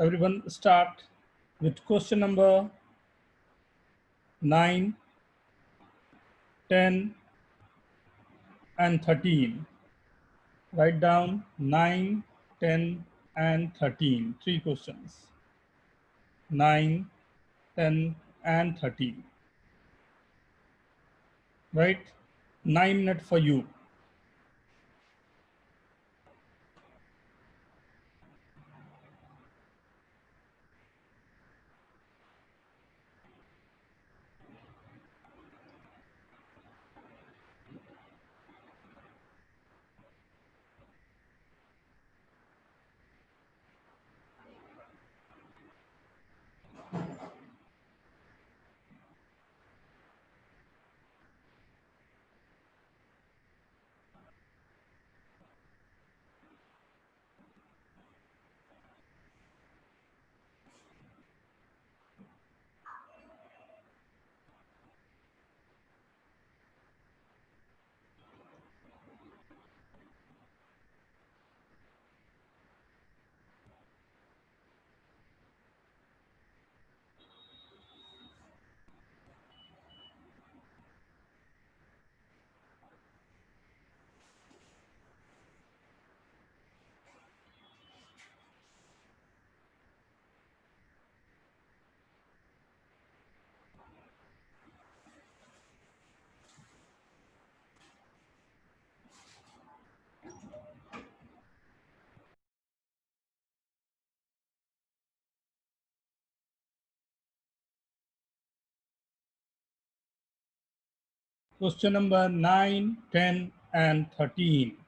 Everyone start with question number 9, 10, and 13. Write down 9, 10, and 13. Three questions. 9, 10, and 13. Right? 9 minutes for you. Question number 9, 10, and 13.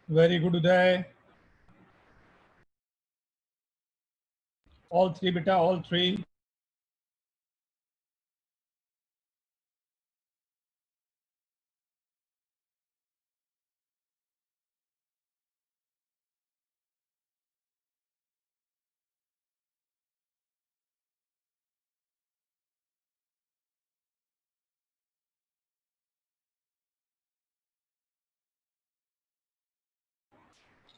Very good, Uday. All three, beta, all three.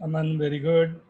Aman, very good.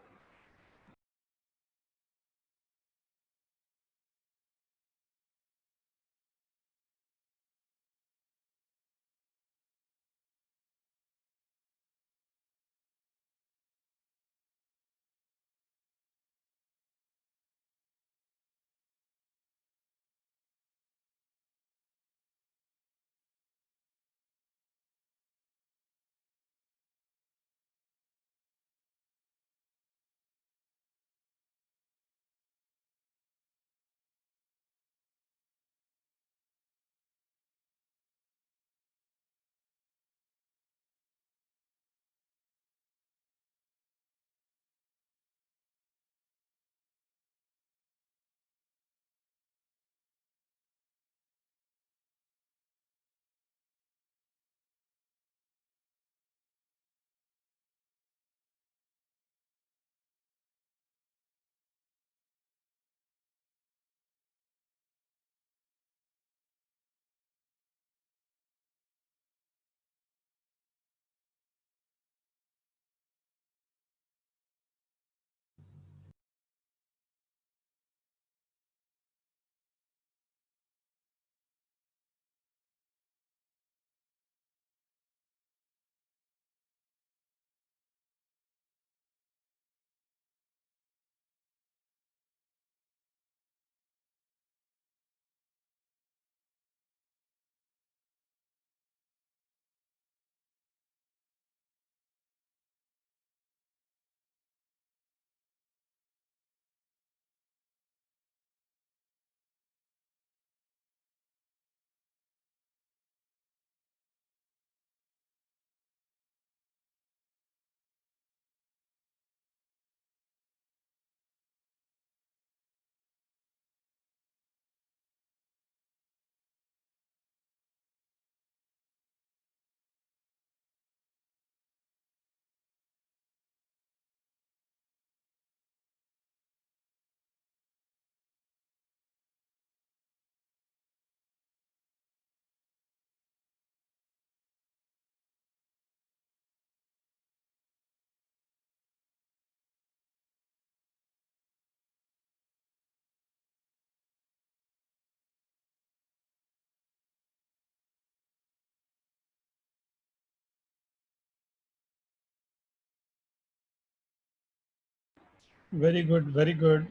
Very good, very good.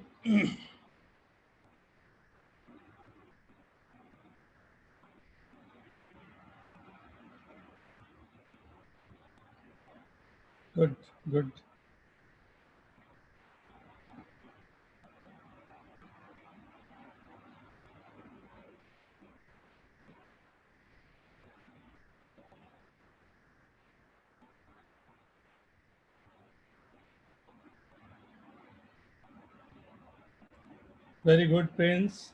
Good, good. Very good, Prince.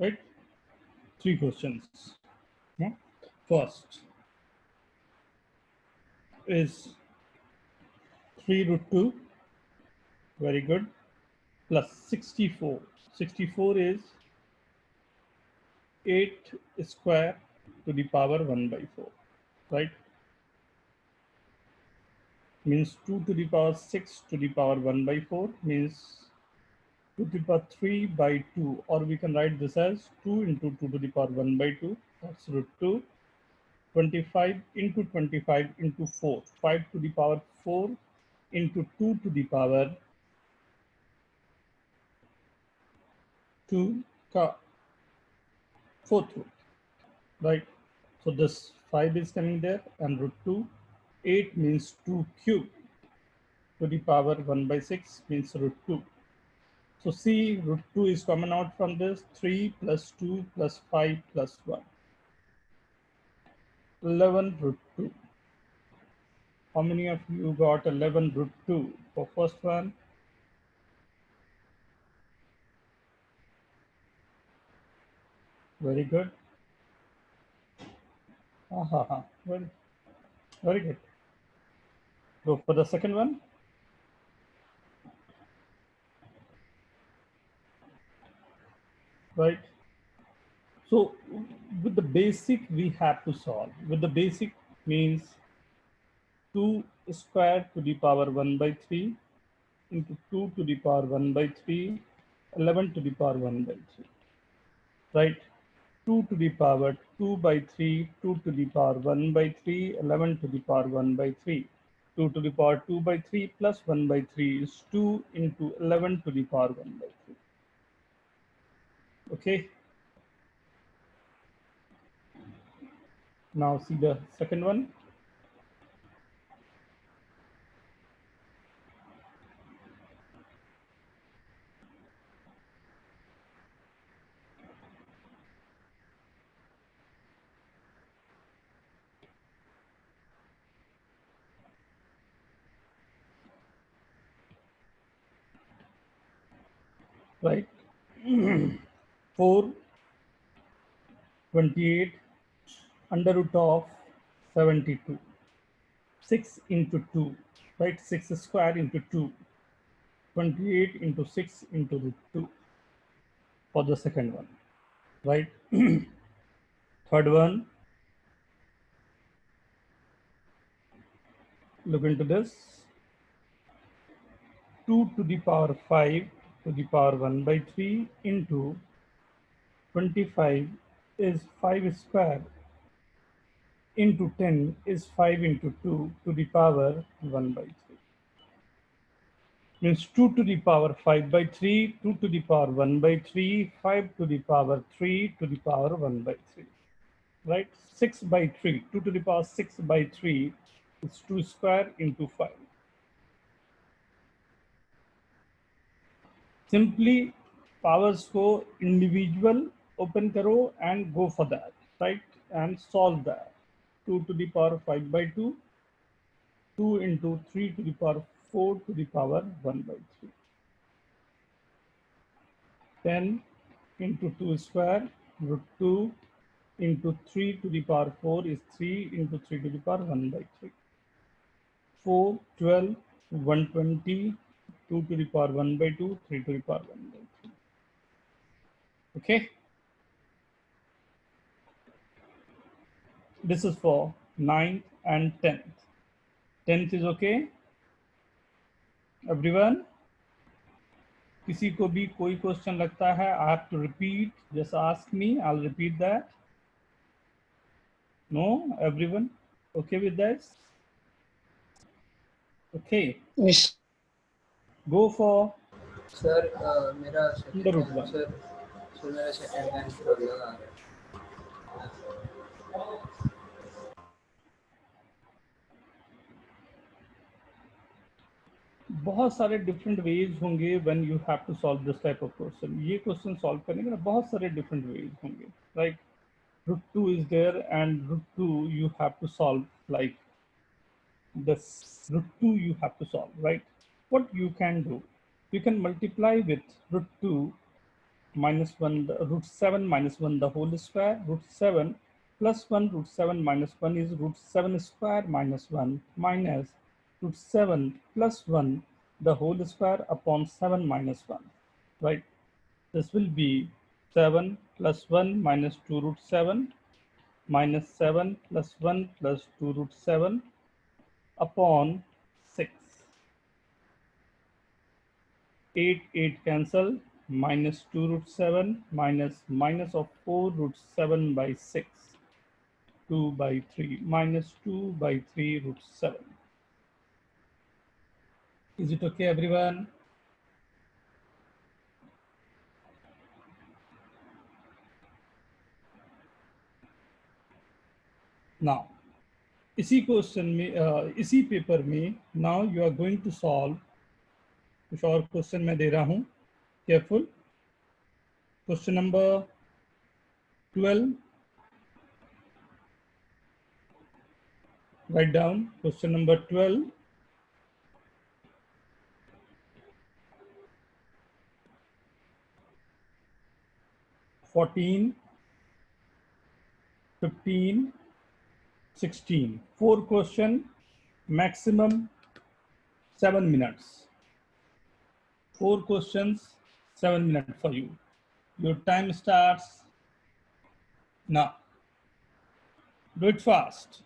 Right? Three questions. Yeah. First is 3 root 2. Very good. Plus 64. 64 is 8 square to the power 1 by 4. Right? Means 2 to the power 6 to the power 1 by 4 means 2 to the power 3 by 2, or we can write this as 2 into 2 to the power 1 by 2, that's root 2. 25 into 25 into 4, 5 to the power 4 into 2 to the power 2, fourth root, right? So this 5 is coming there, and root 2. 8 means 2 cube to the power 1 by 6 means root 2. So see, root 2 is common out from this. 3 plus 2 plus 5 plus 1. 11 root 2. How many of you got 11 root 2 for first one? Very good. Very, very good. Go for the second one. Right. So with the basic, we have to solve. With the basic means 2 square to the power 1 by 3 into 2 to the power 1 by 3, 11 to the power 1 by 3. Right. 2 to the power 2 by 3, 2 to the power 1 by 3, 11 to the power 1 by 3. 2 to the power 2 by 3 plus 1 by 3 is 2 into 11 to the power 1 by 3. Okay. Now see the second one. Right. 4, 28 under root of 72. 6 into 2, right? 6 square into 2. 28 into 6 into root 2 for the second one, right? Third one, look into this. 2 to the power 5 to the power 1 by 3 into 25 is 5 square into 10 is 5 into 2 to the power 1 by 3. Means 2 to the power 5 by 3, 2 to the power 1 by 3, 5 to the power 3 to the power 1 by 3. Right? 6 by 3, 2 to the power 6 by 3 is 2 square into 5. Simply powers को individual open करो and go for that, right? And solve that. 2 to the power 5 by 2, 2 into 3 to the power 4 to the power 1 by 3. 10 into 2 square root 2 into 3 to the power 4 is 3 into 3 to the power 1 by 3. 4, 12, 120, 2 to the power 1 by 2, 3 to the power 1 by 3. Okay. This is for 9th and 10th. 10th is okay. Everyone? किसी को भी कोई question लगता है, I have to repeat, just ask me, I'll repeat that. No, everyone okay with this? Okay. Yes. Go for sir मेरा under root 1. Sir मेरा second time problem आ रहा है. बहुत सारे डिफरेंट वेज होंगे when you have to solve this type of question. ये question solve करने के ना बहुत सारे डिफरेंट वेज होंगे, right? Root 2 is there and root 2 you have to solve like this. Root 2 you have to solve, right? What you can do, you can multiply with root 2 minus 1, root 7 minus 1 the whole square. Root 7 plus 1, root 7 minus 1 is root 7 square minus 1 minus root 7 plus 1 the whole square upon 7 minus 1, right? This will be 7 plus 1 minus 2 root 7 minus 7 plus 1 plus 2 root 7 upon 6. 8, 8 cancel, minus 2 root 7 minus of 4 root 7 by 6, 2 by 3 minus 2 by 3 root 7. Is it okay, everyone? Now, इसी question में इसी paper में now you are going to solve कुछ और question मैं दे रहा हूँ. Careful. Question number 12. Write down question number 12. 14, 15, 16. 4 question, maximum 7 minutes. 4 questions, 7 minutes for you. Your time starts now. Do it fast.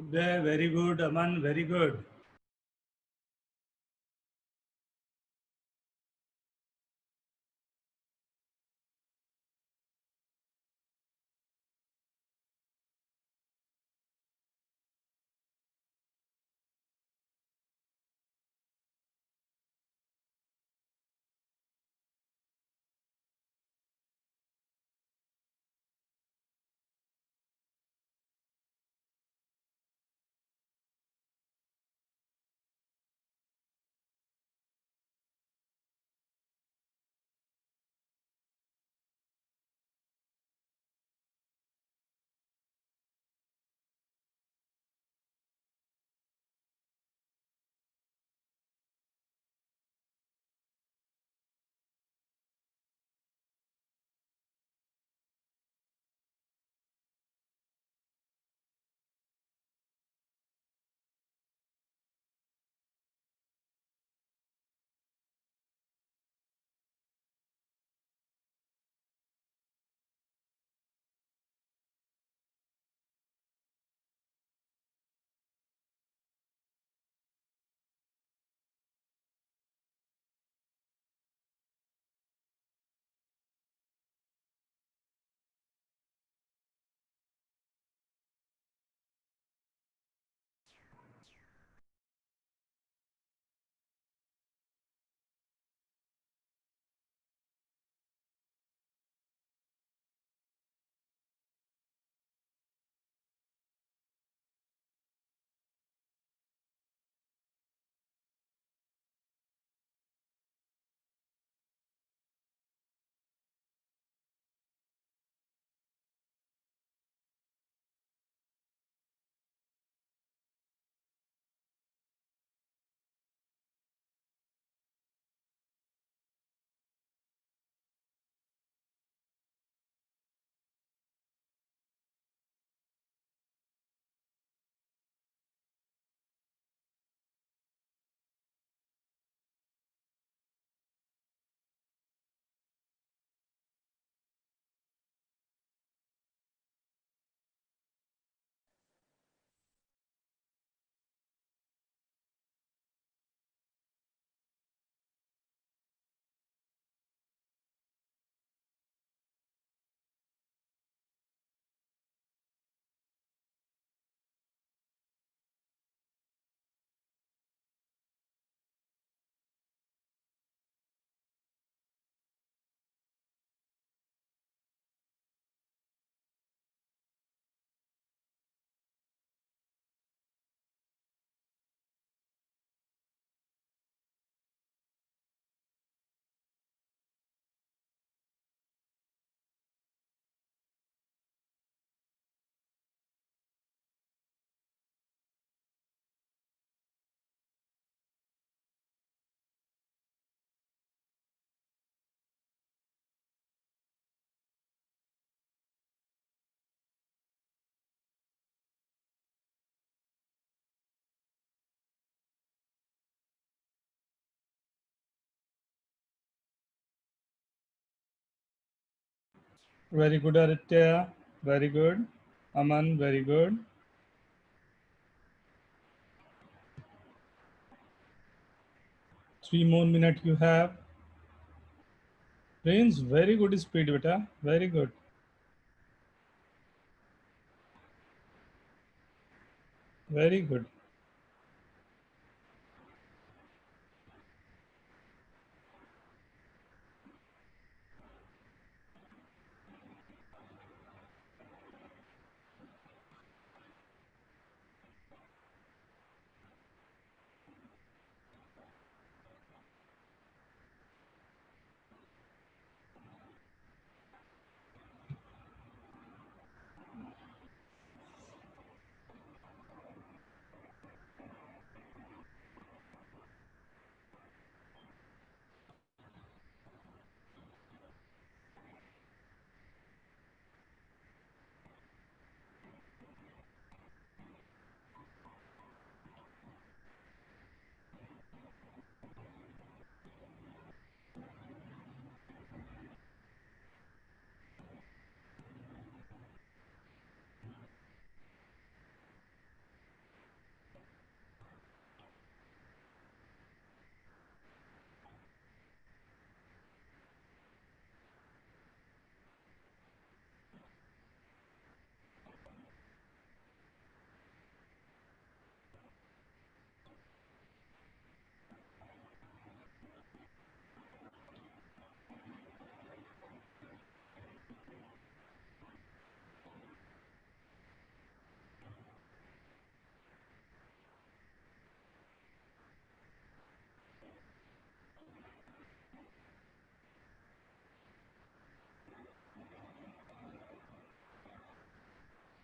Very good, Aman, very good. Very good, Aditya. Very good. Aman, very good. Three more minutes you have. Prince, very good speed, beta. Very good. Very good.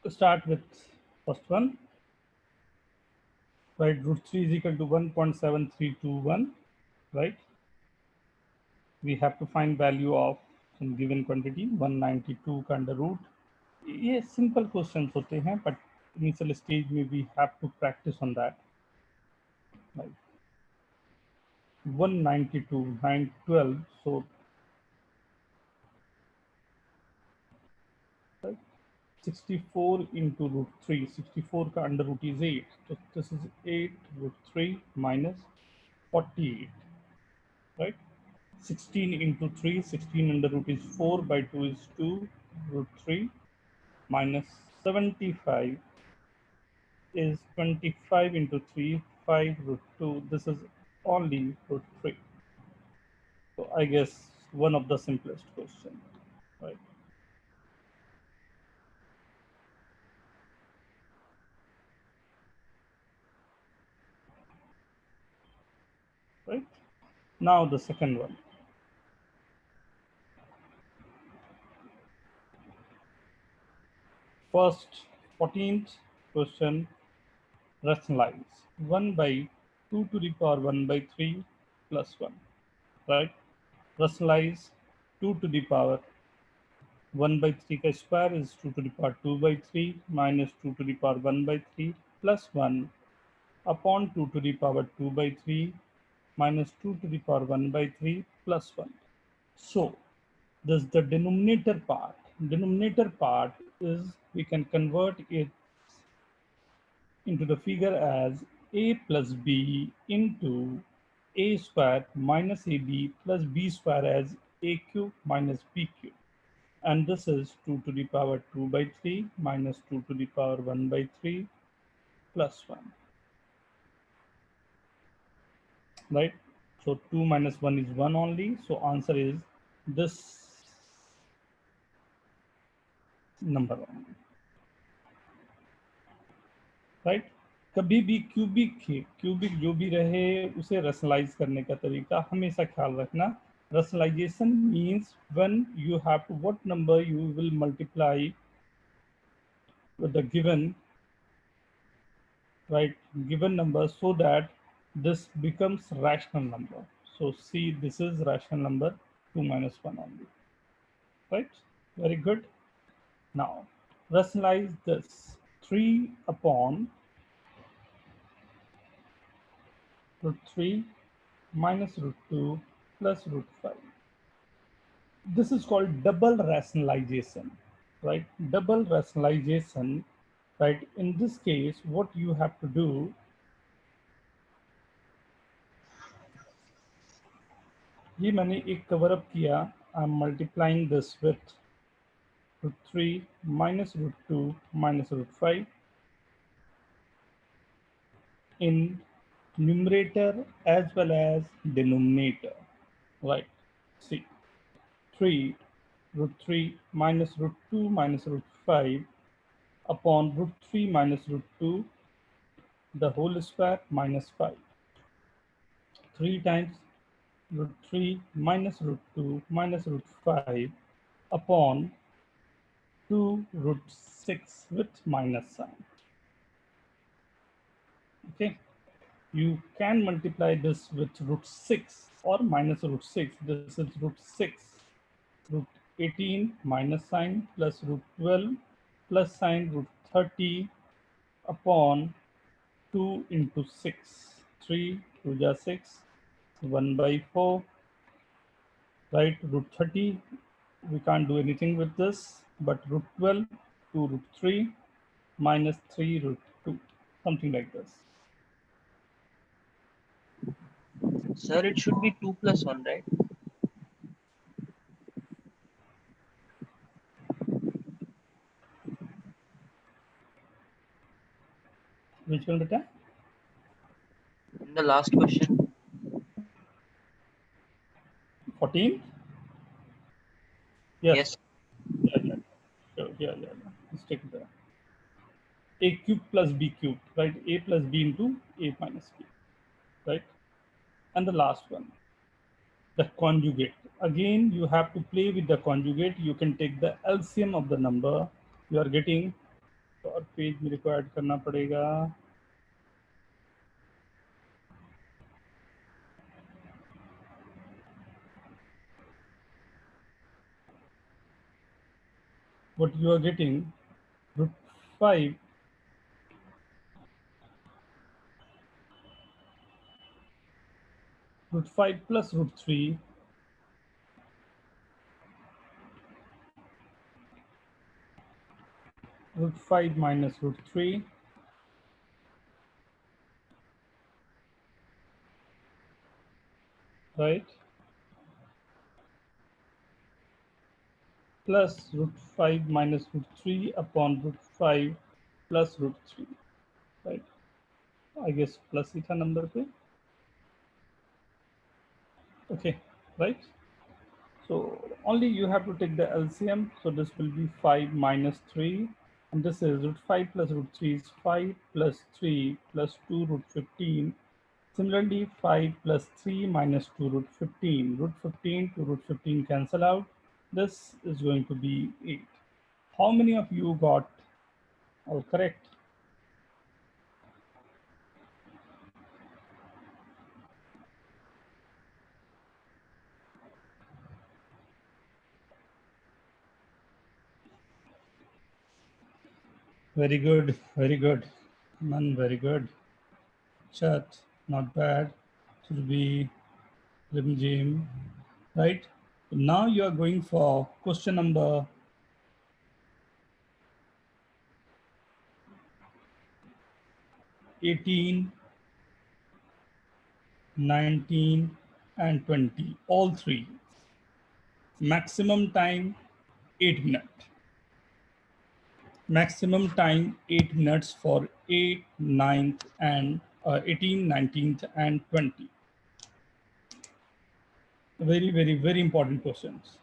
start with first one, right? Root 3 is equal to 1.7321, right? We have to find value of some given quantity 192 का under root. ये simple questions होते हैं, but initial stage में we have to practise on that. 192 912, so right, 64 into root 3, 64 का under root is 8, so this is 8 root 3 minus 48, right? 16 into 3, 16 under root is 4 by 2 is 2 root 3 minus 75 is 25 into 3, 5 root 2. This is only root 3. So I guess one of the simplest question, right? Right? Now the second one. First, 14th question, rationalize 1 by 2 to the power 1 by 3 plus 1, right? Rationalize 2 to the power 1 by 3 का square is 2 to the power 2 by 3 minus 2 to the power 1 by 3 plus 1 upon 2 to the power 2 by 3 minus 2 to the power 1 by 3 plus 1. So this the denominator part. Denominator part is we can convert it into the figure as a plus b into a square minus ab plus b square as a cube minus b cube. And this is 2 to the power 2 by 3 minus 2 to the power 1 by 3 plus 1, right? So 2 minus 1 is 1 only. So answer is this number only, right? कभी भी cubic जो भी रहे उसे rationalise करने का तरीका हमेशा ख्याल रखना. Rationalisation means when you have to what number you will multiply with the given number so that this becomes rational number. So see, this is rational number 2 minus 1 only, right? Very good. Now rationalize this 3 upon root 3 minus root 2 plus root 5. This is called double rationalization, right? Double rationalization, right? In this case, what you have to do, ये मैंने एक cover up किया. I'm multiplying this with root 3 minus root 2 minus root 5 in numerator as well as denominator, right? See, 3 root 3 minus root 2 minus root 5 upon root 3 minus root 2 the whole square minus 5. 3 times root 3 minus root 2 minus root 5 upon 2 root 6 with minus sign. Okay, you can multiply this with root 6 or minus root 6. This is root 6, root 18 minus sign plus root 12 plus sign root 30 upon 2 into 6. 3 2 is 6, 1 by 4, right? Root 30, we can't do anything with this, but root 12, 2 root 3 minus 3 root 2, something like this. Sir, it should be 2 plus 1, right? Which one, beta? In the last question. 14? Yes. Yes. Yeah. Sure. Yeah. Let's take it there. A cube plus B cube, right? A plus B into A minus B, right? And the last one, the conjugate. Again, you have to play with the conjugate. You can take the LCM of the number. You are getting और page मेरे को add करना पड़ेगा। What you are getting, root 5 plus root 3 root 5 minus root 3 right, plus root 5 minus root 3 upon root 5 plus root 3, right? I guess plus ही था number पे, okay, right? So only you have to take the LCM. So this will be 5 minus 3, and this is root 5 plus root 3 is 5 plus 3 plus 2 root 15. Similarly, 5 plus 3 minus 2 root 15. Root 15 to root 15 cancel out. This is going to be 8. How many of you got all correct? Very good, very good. Man, very good. Chat, not bad. Should be Lim Jim, right? Now you are going for question number 18, 19, and 20, all three. Maximum time 8 minutes. Maximum time 8 minutes for 8, 9th, and 18, 19th, and 20. Very, very, very important questions.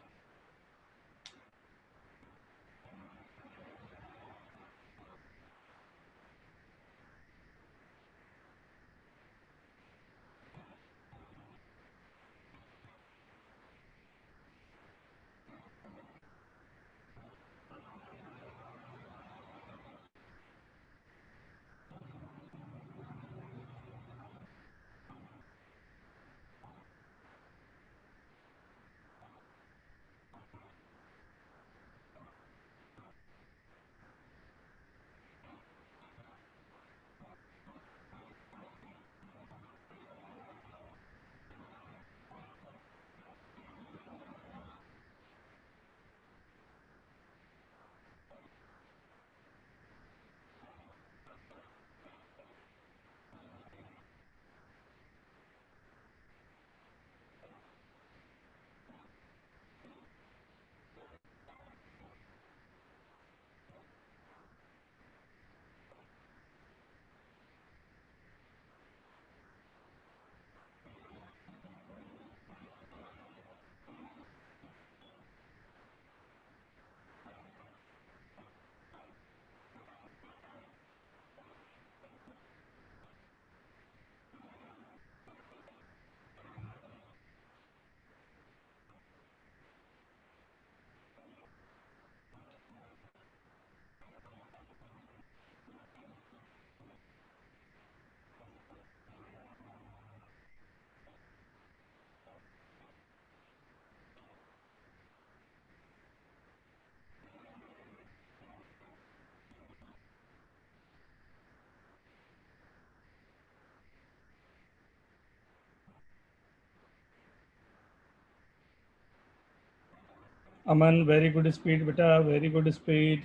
Aman, very good speed, beta, very good speed.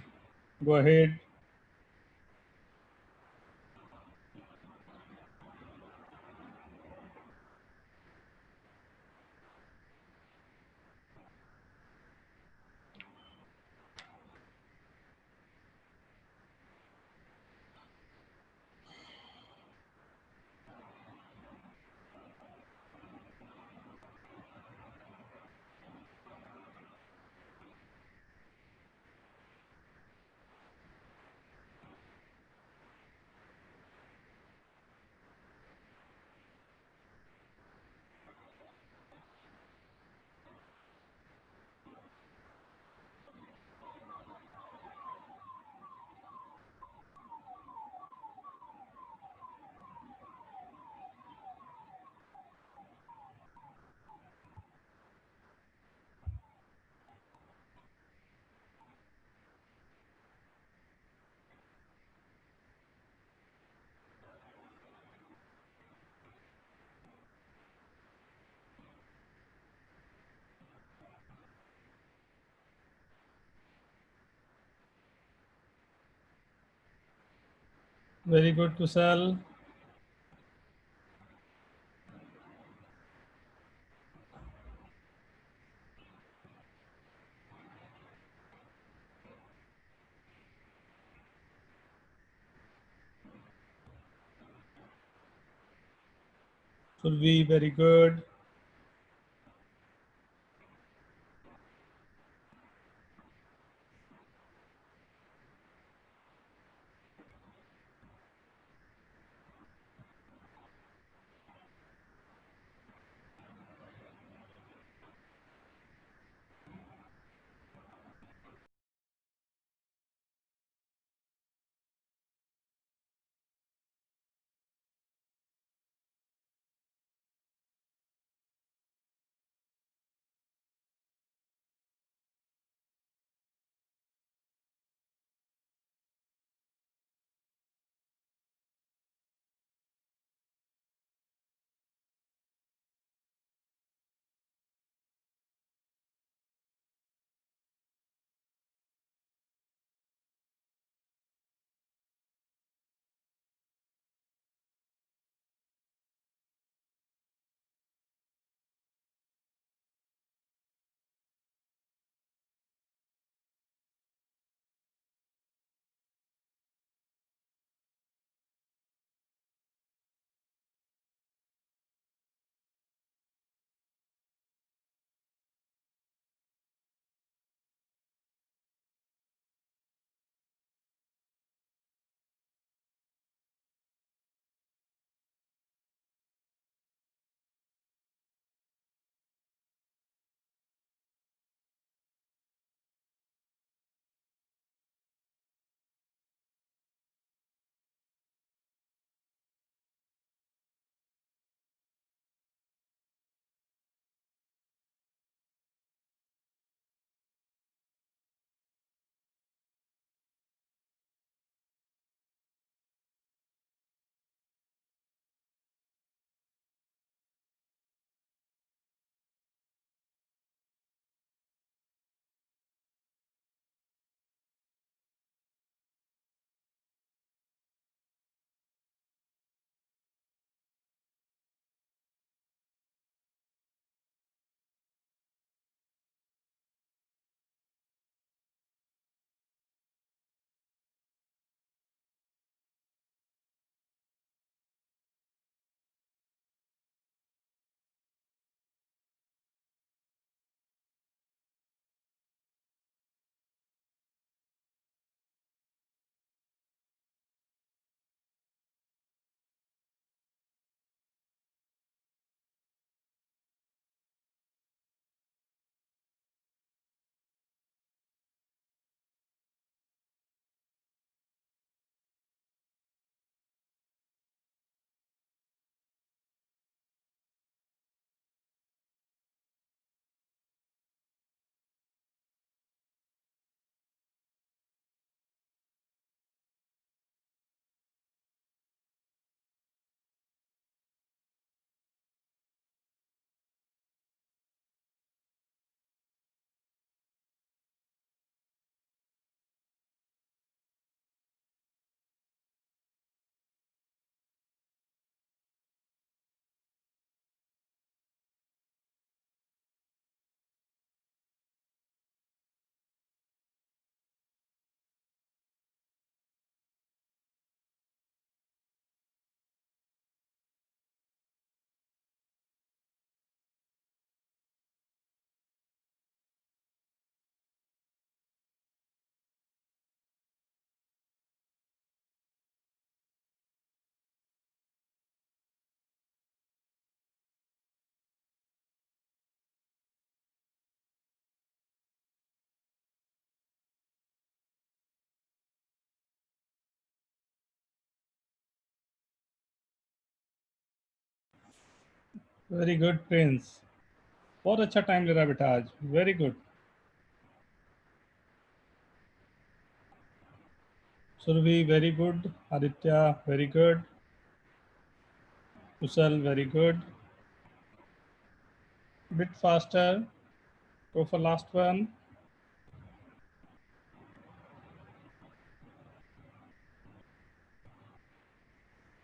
Go ahead. Very good, Kusal. Survi, very good. Very good, Prince. बहुत अच्छा time ले रहा है बेटा आज. Very good. Survi, very good. Aditya, very good. Kusal, very good. Bit faster. Go for last one.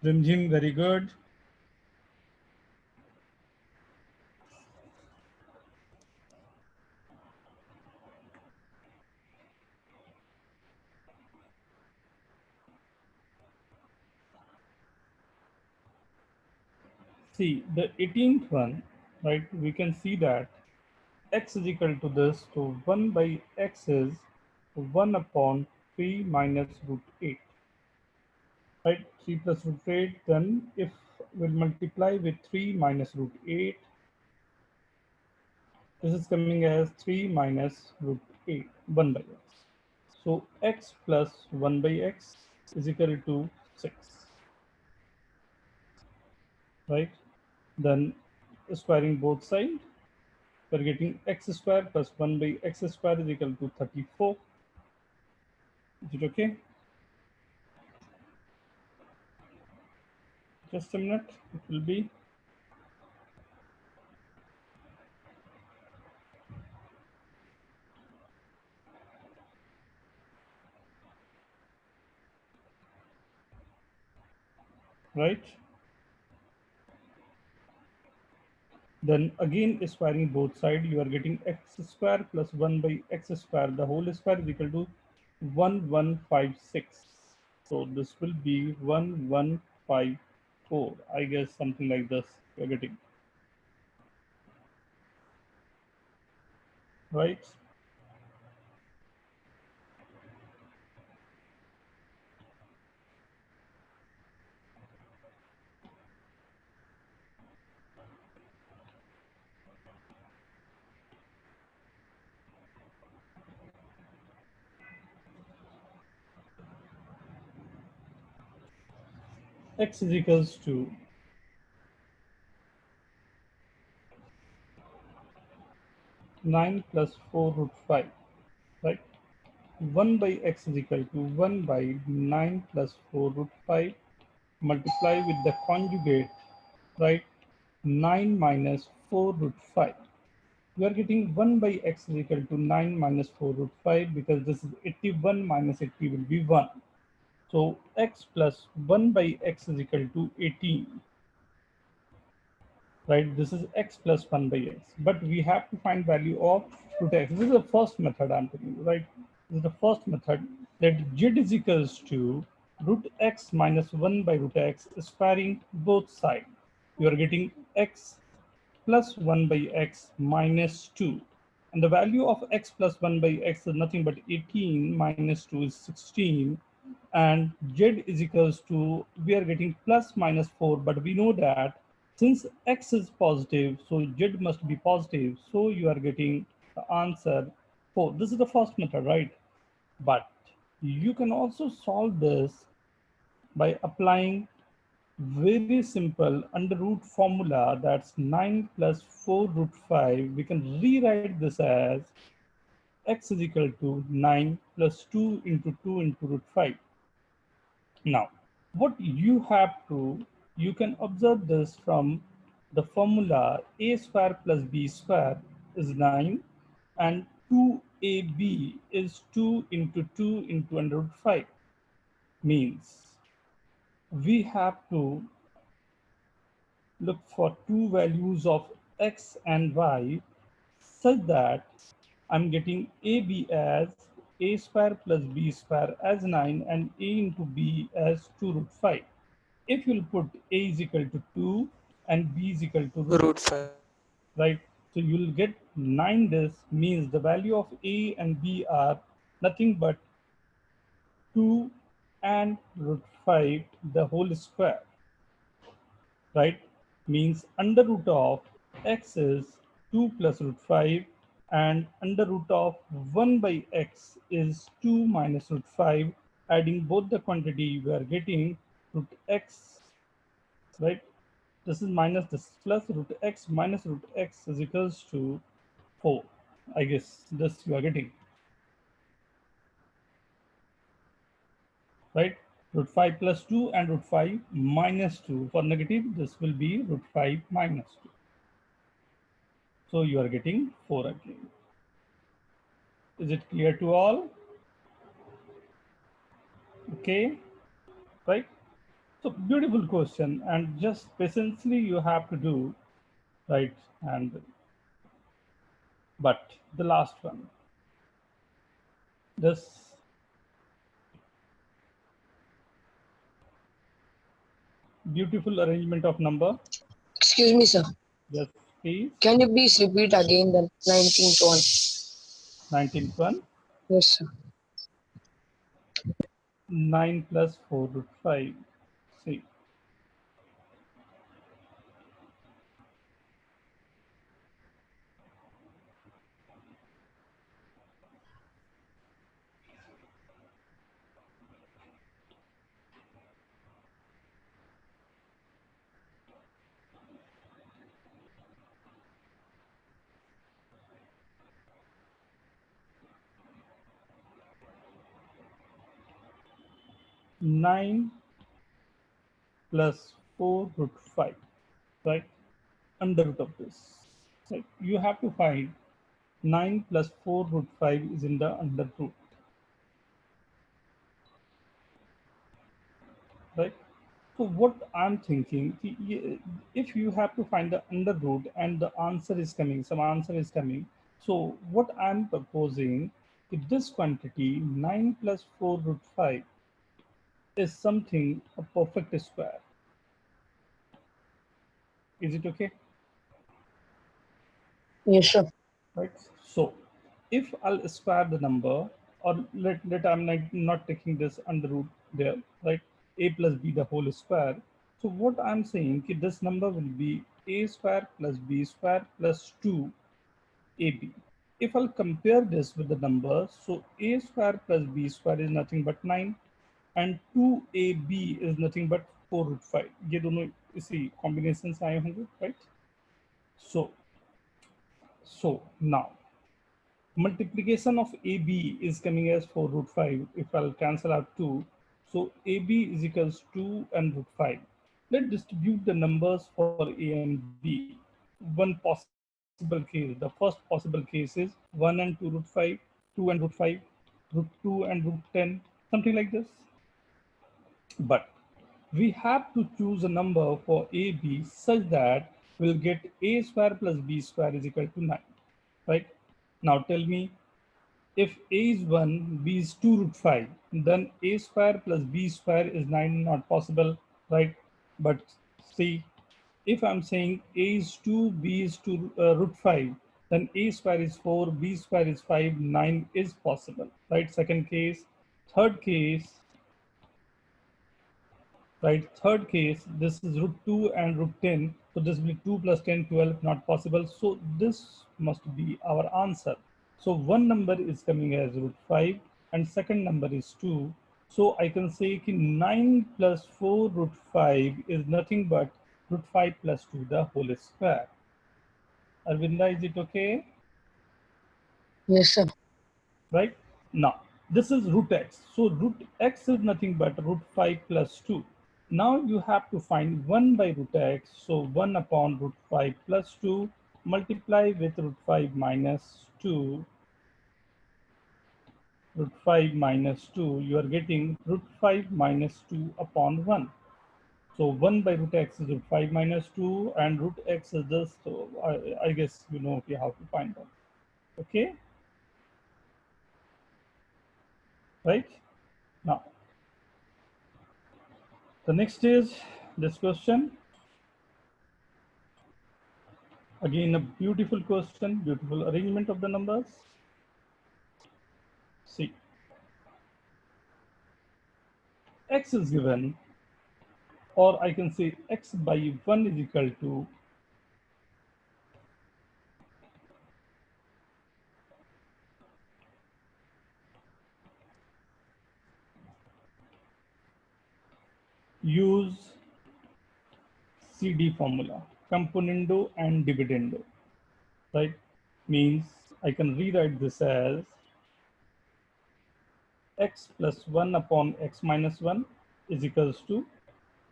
Rimjim, very good. See, the 18th one, right? We can see that x is equal to this, so 1 by x is 1 upon 3 minus root 8, right? 3 plus root 8, then if we'll multiply with 3 minus root 8, this is coming as 3 minus root 8, 1 by x. So x plus 1 by x is equal to 6, right? Then squaring both sides, we're getting x square plus 1 by x square is equal to 34. Is it okay? Just a minute, it will be. Right? Then again squaring both sides, you are getting x square plus 1 by x square, the whole square is equal to 1156. So this will be 1154. I guess something like this you're getting. Right? X is equals to 9 plus 4 root 5, right? 1 by x is equal to 1 by 9 plus 4 root 5 multiply with the conjugate, right? 9 minus 4 root 5. We are getting 1 by x is equal to 9 minus 4 root 5 because this is 81 minus 80 will be 1. So x plus 1 by x is equal to 18. Right? This is x plus 1 by x. But we have to find value of root x. This is the first method I'm telling you, right? This is the first method that z is equals to root x minus 1 by root x squaring both sides. You are getting x plus 1 by x minus 2. And the value of x plus 1 by x is nothing but 18 minus 2 is 16. And z is equals to, we are getting plus minus 4, but we know that since x is positive, so z must be positive. So you are getting the answer 4. This is the first method, right? But you can also solve this by applying very simple under root formula, that's 9 plus 4 root 5. We can rewrite this as x is equal to 9 plus 2 into 2 into root 5. Now, what you have to, you can observe this from the formula a square plus b square is 9 and 2ab is 2 into 2 into under root 5. Means we have to look for two values of x and y such that I'm getting ab as a square plus b square as 9 and a into b as 2 root 5. If you'll put a is equal to 2 and b is equal to Root 5. right, so you'll get 9. This means the value of a and b are nothing but 2 and root 5 the whole square, right? Means under root of x is 2 plus root 5 and under root of 1 by x is 2 minus root 5. Adding both the quantity, we are getting root x, right? This is minus this plus root x minus root x is equals to 4. I guess this you are getting, right? Root 5 plus 2 and root 5 minus 2. For negative, this will be root 5 minus 2. So you are getting 4 again. Is it clear to all? Okay, right? So beautiful question, and just patiently you have to do, right? And but the last one, this beautiful arrangement of number. Excuse me, sir. Yes, please. Can you please repeat again the 19th one? 19th one. Yes, sir. 9 plus 4 root 5. See, nine plus 4 root 5, right? Under root of this. Right? You have to find 9 plus 4 root 5 is in the under root, right? So what I'm thinking, if you have to find the under root and the answer is coming, some answer is coming. So what I'm proposing, if this quantity 9 plus 4 root 5 is something a perfect square. Is it okay? Yes, sir. Right. So if I'll square the number, or let I'm not taking this under root there, right? A plus b the whole square. So what I'm saying is this number will be a square plus b square plus 2ab. If I'll compare this with the number, so a square plus b square is nothing but 9, and 2ab is nothing but 4 root 5. ये दोनों इसी combinations आए होंगे, right? So now multiplication of AB is coming as 4 root 5. If I'll cancel out 2, so AB is equals 2 and root 5. Let's distribute the numbers for A and B. One possible case, the first possible case is 1 and 2 root 5, 2 and root 5, root 2 and root 10, something like this. But we have to choose a number for AB such that we'll get A square plus B square is equal to 9, right? Now tell me, if A is 1, B is 2 root 5, then A square plus B square is 9, not possible, right? But see, if I'm saying A is 2, B is 2 root 5, then A square is 4, B square is 5, 9 is possible, right? Second case. Third case, right? Third case, this is root 2 and root 10. So this will be 2 plus 10, 12, not possible. So this must be our answer. So one number is coming as root 5 and second number is 2. So I can say that 9 plus 4 root 5 is nothing but root 5 plus 2, the whole square. Arvinda, is it okay? Yes, sir. Right? Now, this is root x. So root x is nothing but root 5 plus 2. Now you have to find 1 by root x. So 1 upon root 5 plus 2 multiply with root 5 minus 2. Root 5 minus 2, you are getting root 5 minus 2 upon 1. So 1 by root x is root 5 minus 2 and root x is just, so I guess you know okay, how to find that. Okay? Right? Now, the next is this question. Again, a beautiful question, beautiful arrangement of the numbers. See, x is given, or I can say x by 1 is equal to use CD formula, componendo and dividendo, right? Means I can rewrite this as x plus 1 upon x minus 1 is equals to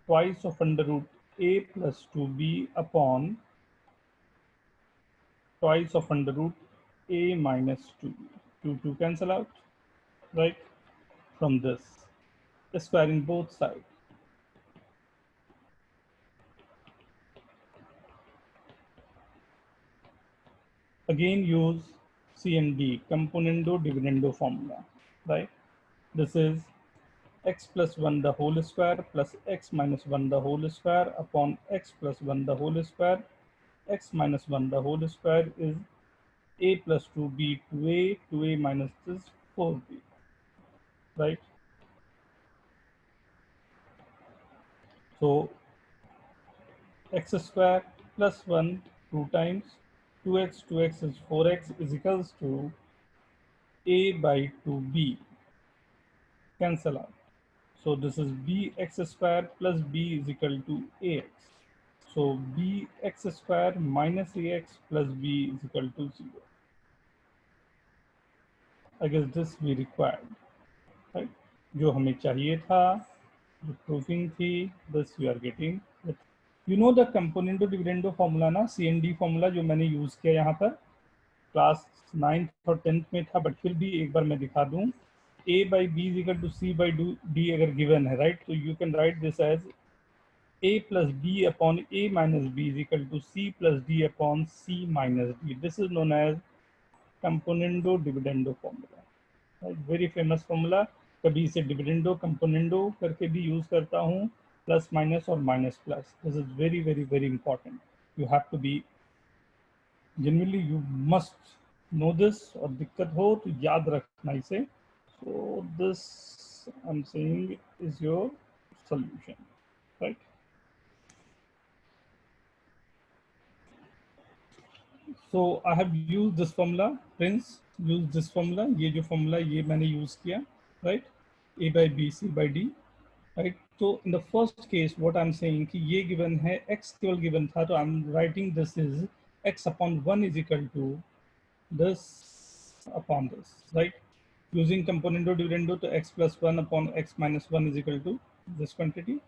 twice of under root a plus 2b upon twice of under root a minus 2. 2 cancel out, right? From this, squaring both sides. again use CND, componendo dividendo formula, right? This is x plus 1 the whole square plus x minus 1 the whole square upon x plus 1 the whole square. X minus 1 the whole square is a plus 2b 2a minus this 4b, right? So x square plus 1 2 times 2x is 4x is equals to a by 2b, cancel out. So this is bx square plus b is equal to ax. So bx square minus ax plus b is equal to 0. I guess this we required, right? जो हमें चाहिए था, जो proofing थी, this we are getting. You know the componendo dividendo formula ना, CND formula जो मैंने use किया यहाँ पर क्लास 9th और 10th में था, बट फिर भी एक बार मैं दिखा दूं. A by B is equal to C by D अगर given है, right? So you can write this as A plus B upon A minus B is equal to C plus D upon C minus D. This is known as componendo dividendo formula. Right? Very famous formula. कभी इसे dividendo componendo करके भी use करता हूँ, plus minus और minus plus. This is very very very important. You have to be genuinely, you must know this. और दिक्कत हो तो याद रखना इसे. So this I'm saying is your solution, right? So I have used this formula, Prince use this formula. ये जो formula ये मैंने use किया, right? A by B, C by D, right? So in the first case, what I'm saying कि ये given है, x केवल given था, तो I'm writing this is x upon 1 is equal to this upon this, right? Using componendo dividendo, to x plus 1 upon x minus 1 is equal to this quantity,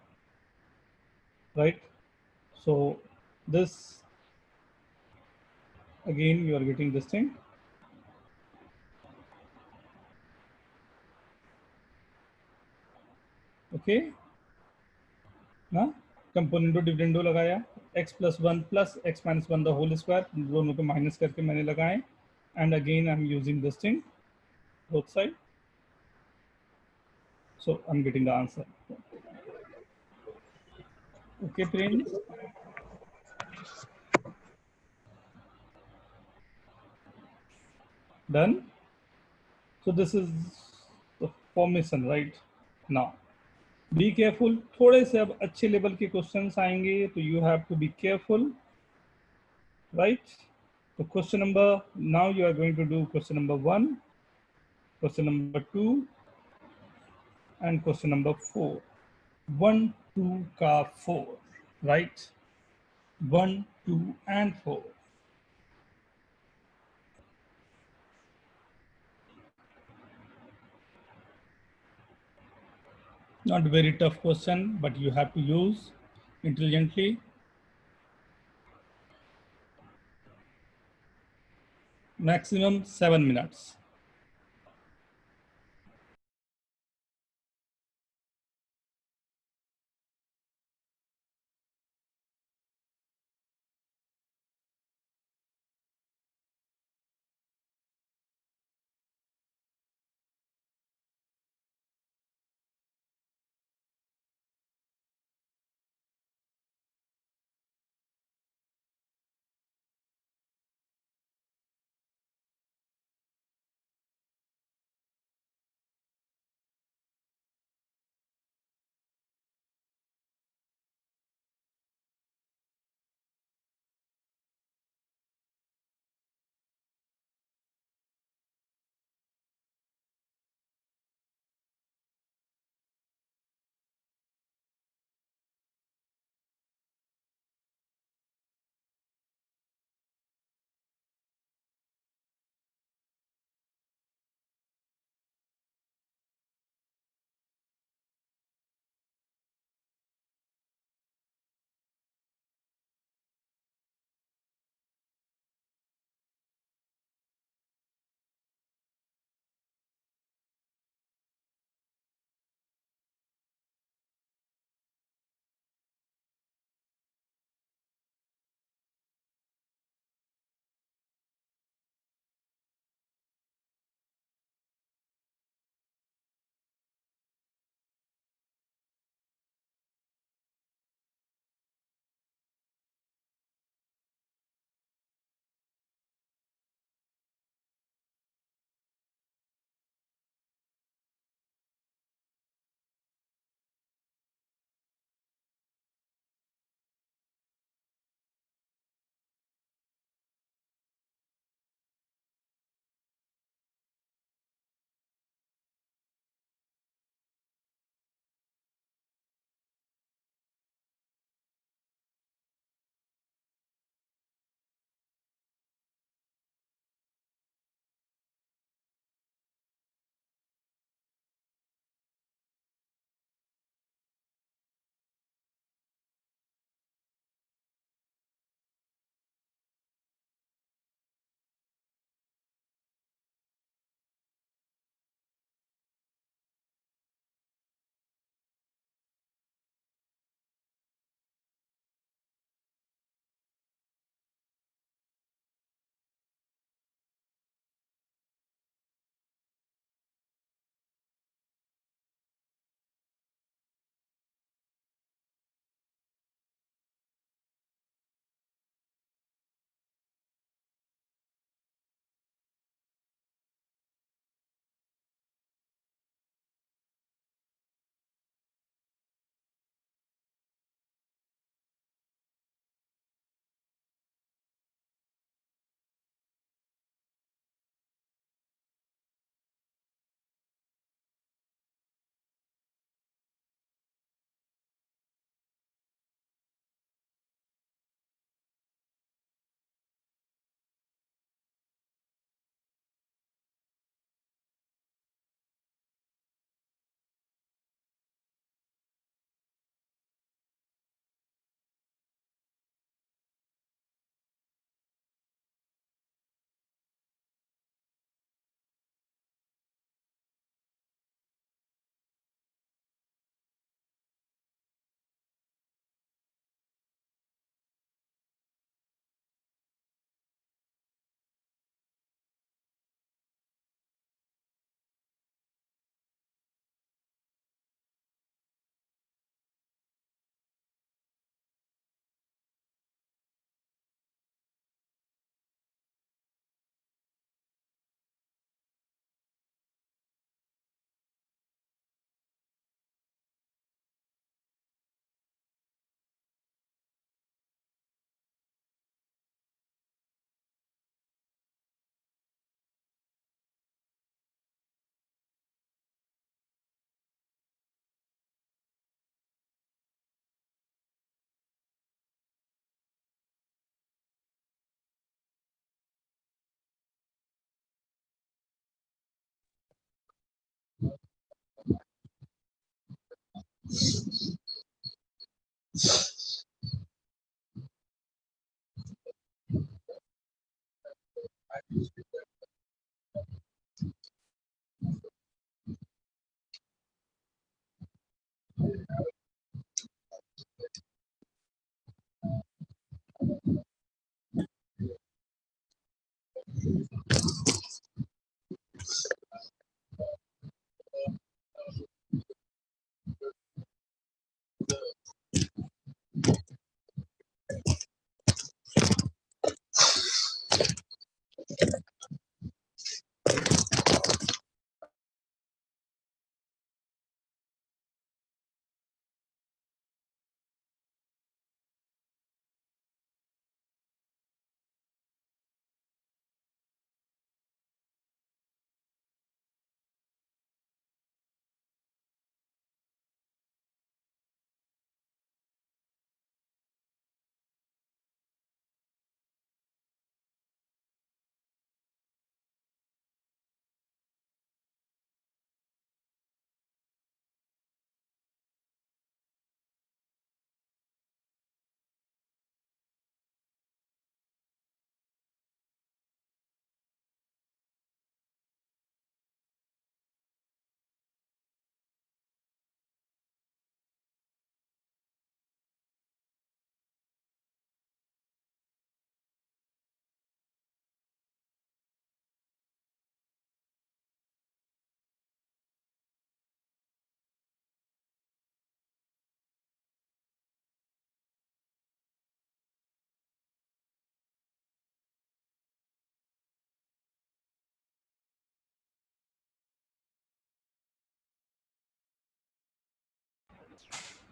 right? So this again you are getting this thing. Okay, ना कंपोनेंटो dividendo लगाया, x plus 1 plus x minus 1 the whole square, दोनों को minus करके मैंने लगाए, and again I'm using this thing both side, so I'm getting the answer. Okay, friends. Done. So this is the formation, right? Now be careful. थोड़े से अब अच्छे level के क्वेश्चंस आएंगे, तो you have to be careful, right? So question number, now you are going to do question number 1, question number 2, and question number 4. 1, 2 का 4, right? 1, 2 and 4. Not very tough question, but you have to use intelligently. Maximum 7 minutes.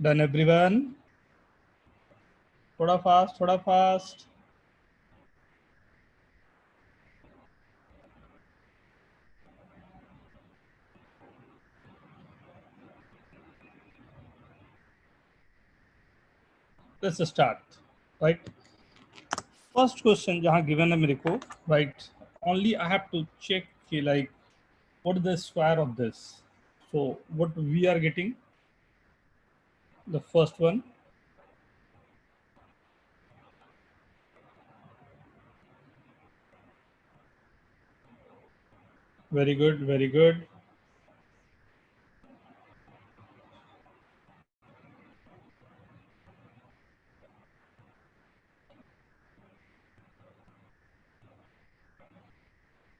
Done everyone? थोड़ा fast. Let's start, right? First question जहाँ given है मेरे को, right? Only I have to check कि like what is the square of this. So what we are getting, the first one, very good, very good.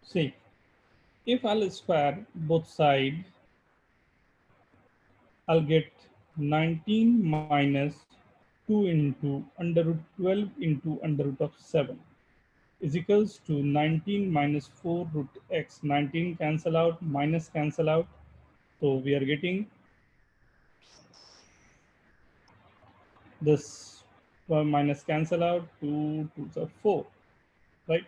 See, if I'll square both sides, I'll get 19 minus 2 into under root 12 into under root of 7 is equals to 19 minus 4 root x. 19 cancel out, minus cancel out. So we are getting this minus cancel out, 2 to the 4, right?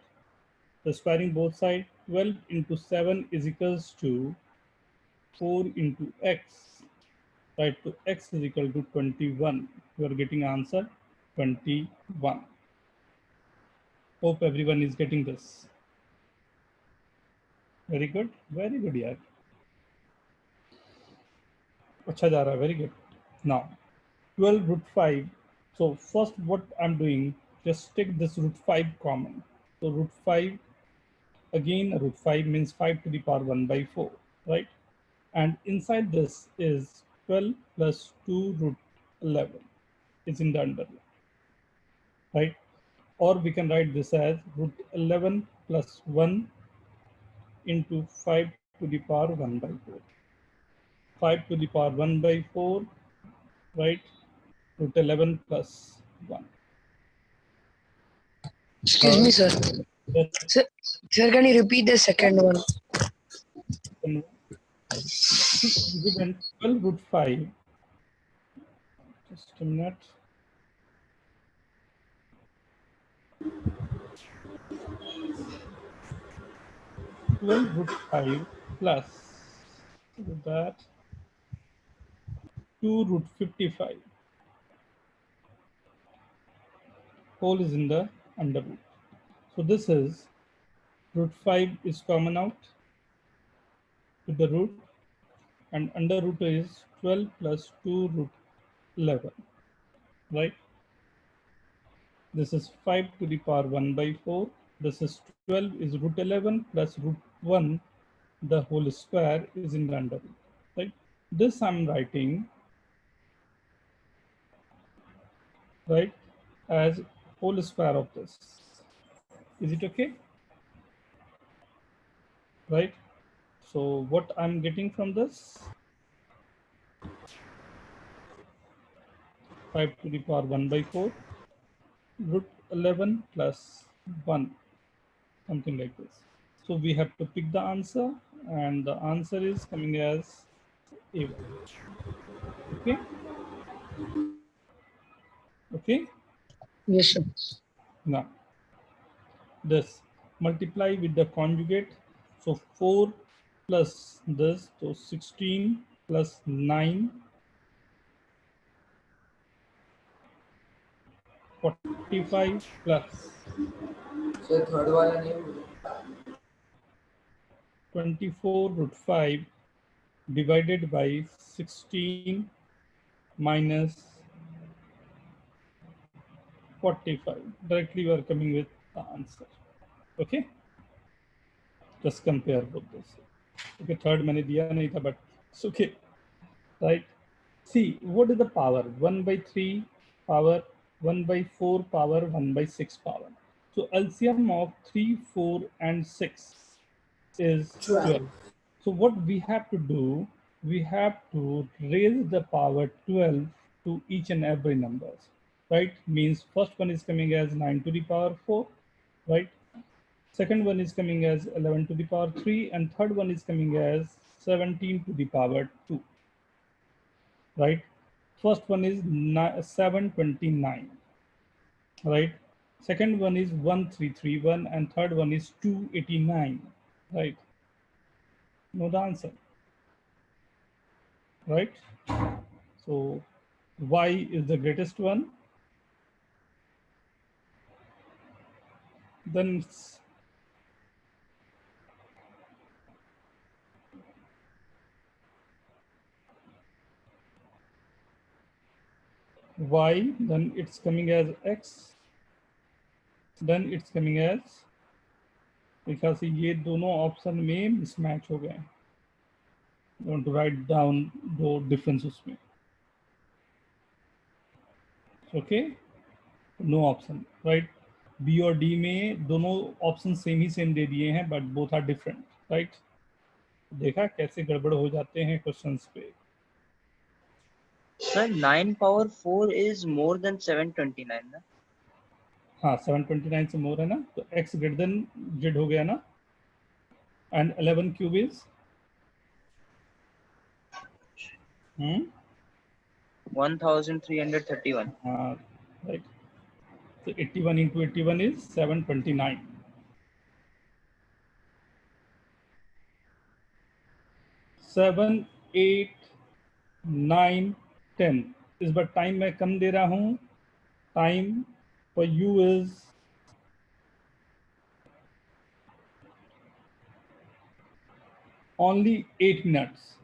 So squaring both sides, 12 into 7 is equals to 4 into x, right? So x is equal to 21. You are getting answer 21. Hope everyone is getting this. Very good, यार. अच्छा जा रहा है, very good. Now 12 root 5. So first what I'm doing, just take this root 5 common. So root 5, again root 5 means 5 to the power 1 by 4, right? And inside this is 12 plus 2 root 11 is in the underline, right? Or we can write this as root 11 plus 1 into 5 to the power 1 by 4. 5 to the power 1 by 4, right? Root 11 plus 1. Excuse me, sir. Yes. Sir, can you repeat the second one? Given 12 root 5, just a minute. Root 5 plus that 2 root 55. Whole is in the under root. So this is root 5 is common out with the root, and under root is 12 plus 2 root 11, right? This is 5 to the power 1 by 4. This is 12 is root 11 plus root 1, the whole square is in the under root, right? This I'm writing, right, as whole square of this. Is it okay? Right? So what I'm getting from this, 5 to the power 1 by 4, root 11 plus 1, something like this. So we have to pick the answer, and the answer is coming as A1. Okay? Okay? Yes, sir. Now, this multiply with the conjugate. So 4 plus this, so 16 plus 9, 45 plus sir third वाला नहीं हुआ 24 root 5 divided by 16 minus 45. Directly we are coming with the answer. Okay? Just compare both this. Okay, third मैंने दिया नहीं था, but it's okay. Right? See, what is the power? 1 by 3 power, 1 by 4 power, 1 by 6 power. So LCM of 3, 4, and 6 is 12. So what we have to do, we have to raise the power 12 to each and every numbers, right? Means first one is coming as 9 to the power 4, right? Second one is coming as 11 to the power 3, and third one is coming as 17 to the power 2, right? First one is 729, right? Second one is 1331, and third one is 289, right? Know the answer, right? So Y is the greatest one. Then it's Y, then it's coming as X, then it's coming as, because ये दोनों option में mismatch हो गए. You want to write down दो difference उसमें. Okay, no option, right? B और D में दोनों ऑप्शन सेम दे दिए हैं, but both are different, right? देखा कैसे गड़बड़ हो जाते हैं क्वेश्चंस पे. Sir, 9 power 4 is more than 729, na? हाँ 729 से मोर है ना, तो x ग्रेटर देन z हो गया ना, एंड 11 क्यूब इज 1331. हाँ राइट. So 81 into 81 is 729. 7, 8, 9, 10. इस बार टाइम मैं कम दे रहा हूँ. Time for you is only 8 minutes,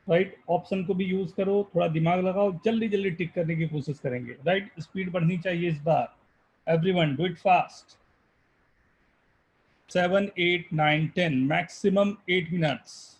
right? Option को भी यूज करो, थोड़ा दिमाग लगाओ, जल्दी जल्दी टिक करने की कोशिश करेंगे, राइट? स्पीड बढ़नी चाहिए इस बार. Everyone do it fast. 7, 8, 9, 10, maximum 8 minutes.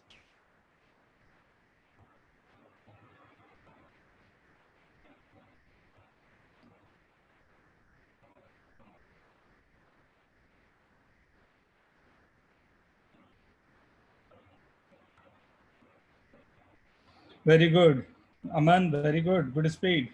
Very good. Aman, very good. Good speed.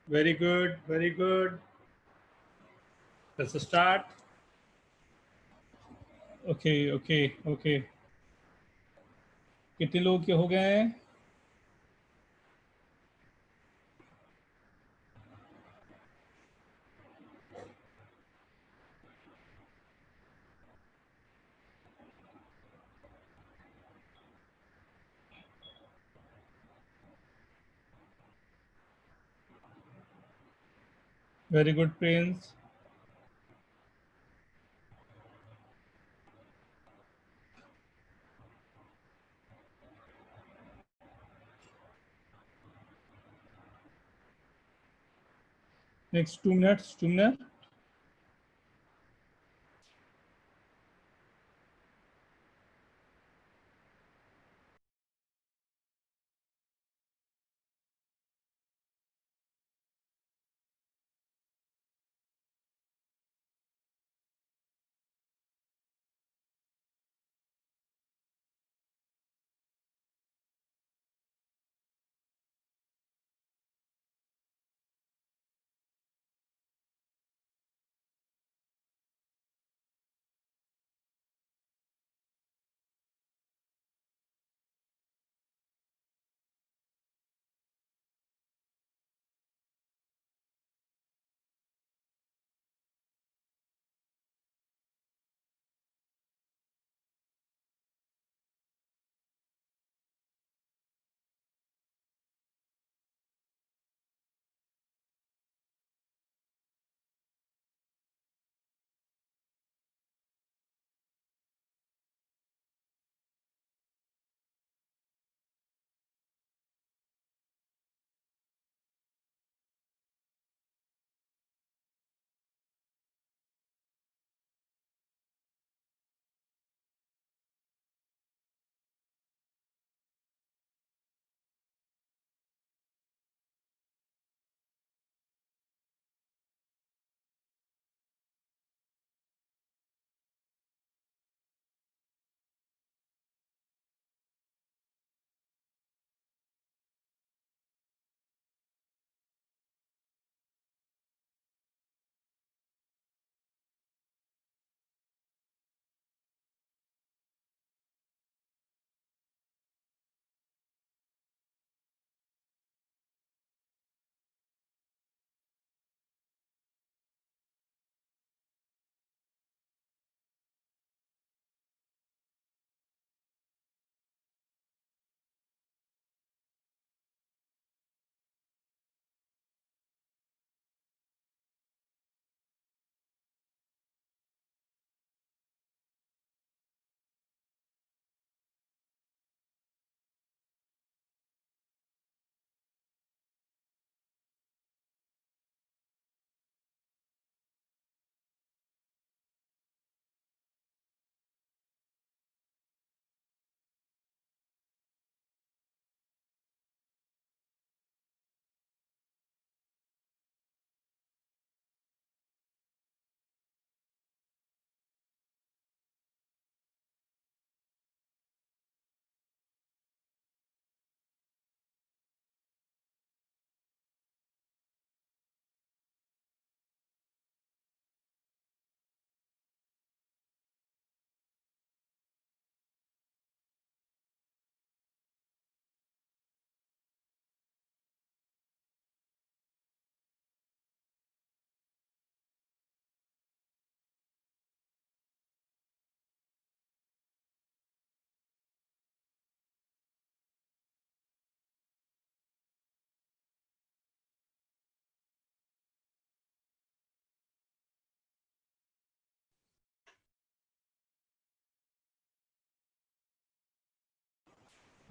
Very good, very good. Let's start. Okay, okay, okay. कितने लोग के हो गए हैं? Very good, Prince. Next 2 minutes, 2 minutes.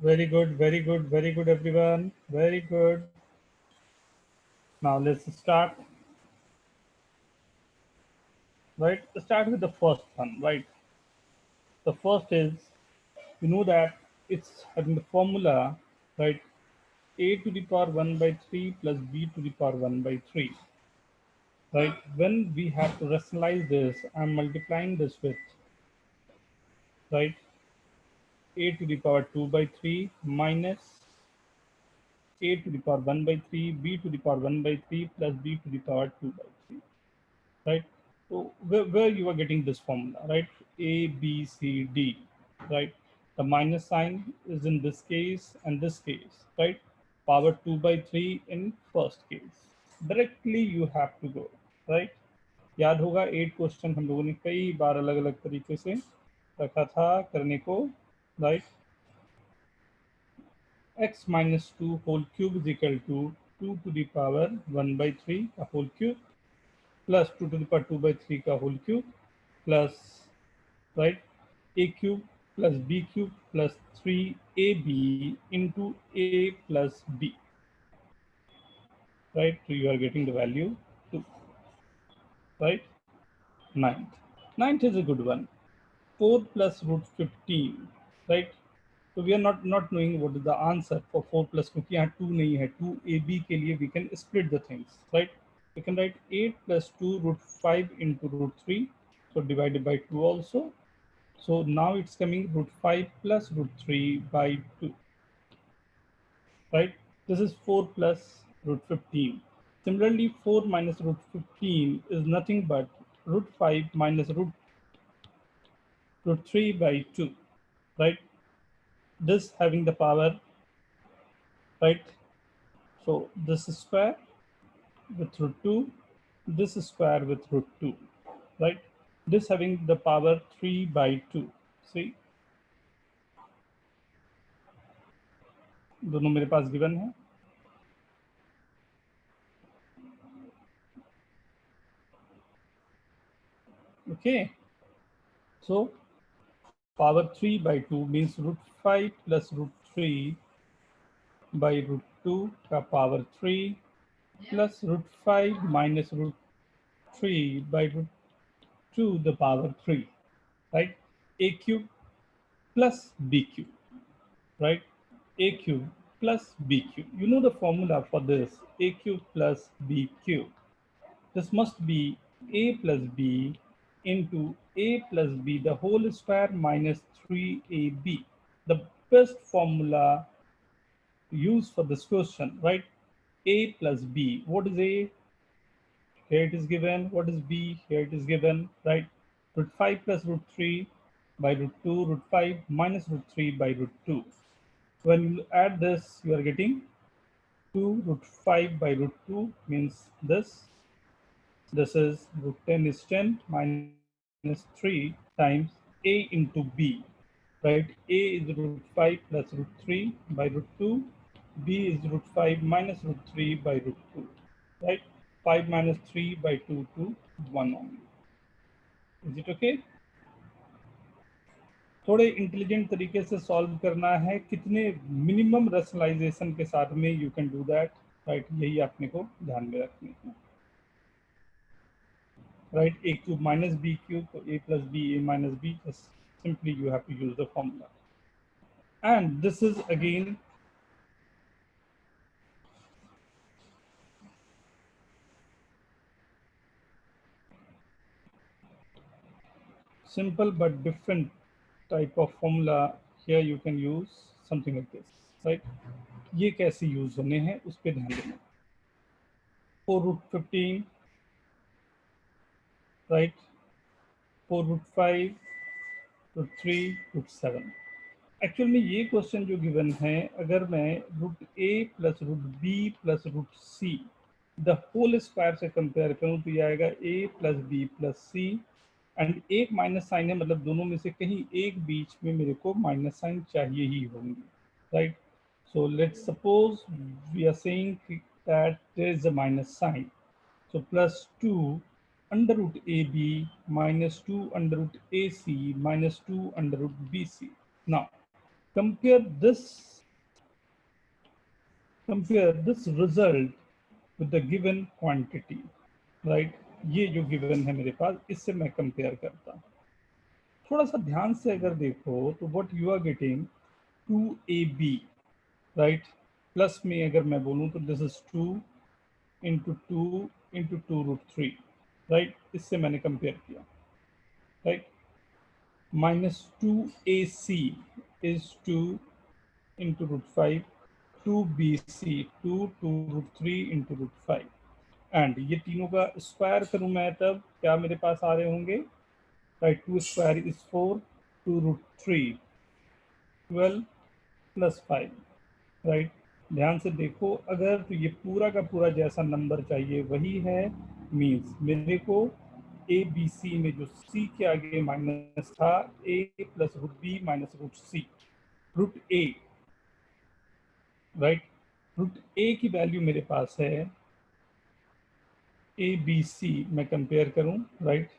Very good, very good, very good, everyone. Very good. Now let's start. Right? Start with the first one, right? The first is, you know that it's having the formula, right? A to the power 1 by 3 plus B to the power 1 by 3. Right? When we have to rationalize this, I'm multiplying this with, right, A to the power 2 by 3 minus a to the power 1 by 3, b to the power 1 by 3 plus b to the power 2 by 3, right? So where you are getting this formula, right? A, B, C, D, right? The minus sign is in this case and this case, right? Power 2 by 3 in first case. Directly you have to go, right? याद होगा 8 question हम लोगों ने कई बार अलग अलग तरीके से रखा था करने को, right? x minus 2 whole cube is equal to 2 to the power 1 by 3 का whole cube plus 2 to the power 2 by 3 का whole cube plus, right, a cube plus b cube plus 3ab into a plus b, right? So you are getting the value 2, right? Ninth is a good one. 4 plus root 15, right? So we are not knowing what is the answer for 4 plus, क्योंकि यहाँ 2 नहीं है. 2ab के लिए we can split the things, right? We can write 8 plus 2 root 5 into root 3, so divided by 2 also. So now it's coming root 5 plus root 3 by 2, right? This is 4 plus root 15. Similarly, 4 minus root 15 is nothing but root 5 minus root 3 by 2, right? This having the power, right? So this is square with root 2, this is square with root 2, right? This having the power 3 by 2. See, दोनों मेरे पास given है. Okay, so power 3 by 2 means root 5 plus root 3 by root 2 का power 3 plus root 5 minus root 3 by root 2 the power 3, right? A cube plus b cube, right? A cube plus b cube. You know the formula for this, a cube plus b cube. This must be a plus b into a plus b the whole square minus 3ab. The best formula used for this question, right? A plus b. What is a? Here it is given. What is b? Here it is given, right? Root 5 plus root 3 by root 2, root 5 minus root 3 by root 2. When you add this, you are getting 2 root 5 by root 2 means this. This is root 10 is 10 minus 3 times a into b, right? A is root 5 plus root 3 by root 2. B is root 5 minus root 3 by root 2, right? 5 minus 3 by 2 to 1 only. Is it okay? थोड़े intelligent तरीके से solve करना है. कितने minimum rationalisation के साथ में you can do that, right? यही आपने को ध्यान में रखने है, right? a cube minus b cube, so a plus b, a minus b, just simply you have to use the formula. And this is again simple but different type of formula. Here you can use something like this, right? ये कैसे use होने हैं उस पर ध्यान देना. 4 root 15, right? 4 root 5, root 3, root 7. Actual में ये क्वेश्चन जो गिवन है, अगर मैं root a plus root b plus root c the whole square से कंपेयर करूं तो ये आएगा a plus b plus c, and एक माइनस साइन है, मतलब दोनों में से कहीं एक बीच में मेरे को माइनस साइन चाहिए ही होंगे, right? So let's suppose we are saying that there is a minus sign, so plus 2 under root ab minus 2 under root ac minus 2 under root bc. Now compare this result with the given quantity, right? ये जो given है मेरे पास, इससे मैं compare करता हूँ. थोड़ा सा ध्यान से अगर देखो तो what you are getting 2ab, right? Plus में अगर मैं बोलूँ तो this is 2 into 2 root 3, right? इससे मैंने compare किया, right? Minus 2ac is 2 into root 5 2BC 2 into root 5 and ये तीनों का स्क्वायर करूं मैं तब क्या मेरे पास आ रहे होंगे, right, 2 square is 4, 2√3 12 plus 5, right. ध्यान से देखो, अगर तो ये पूरा का पूरा जैसा नंबर चाहिए वही है, मीन्स मेरे को ए बी सी में जो सी के आगे माइनस था, A plus root B minus root C, root A, right. Root A की वैल्यू मेरे पास है, ए बी सी मैं कंपेयर करूं, राइट,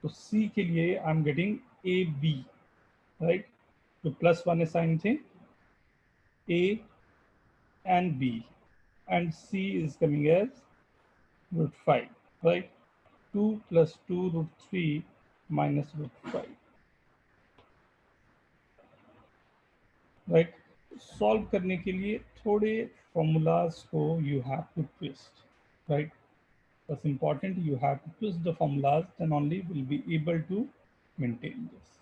तो सी के लिए I am getting A B, right, जो प्लस वाले साइन थे, A and B, and C is coming as root 5, right? 2 plus 2 root 3 minus root 5, right? Solve करने के लिए थोड़े formulas को you have to twist, right? That's important. You have to twist the formulas, then only will be able to maintain this.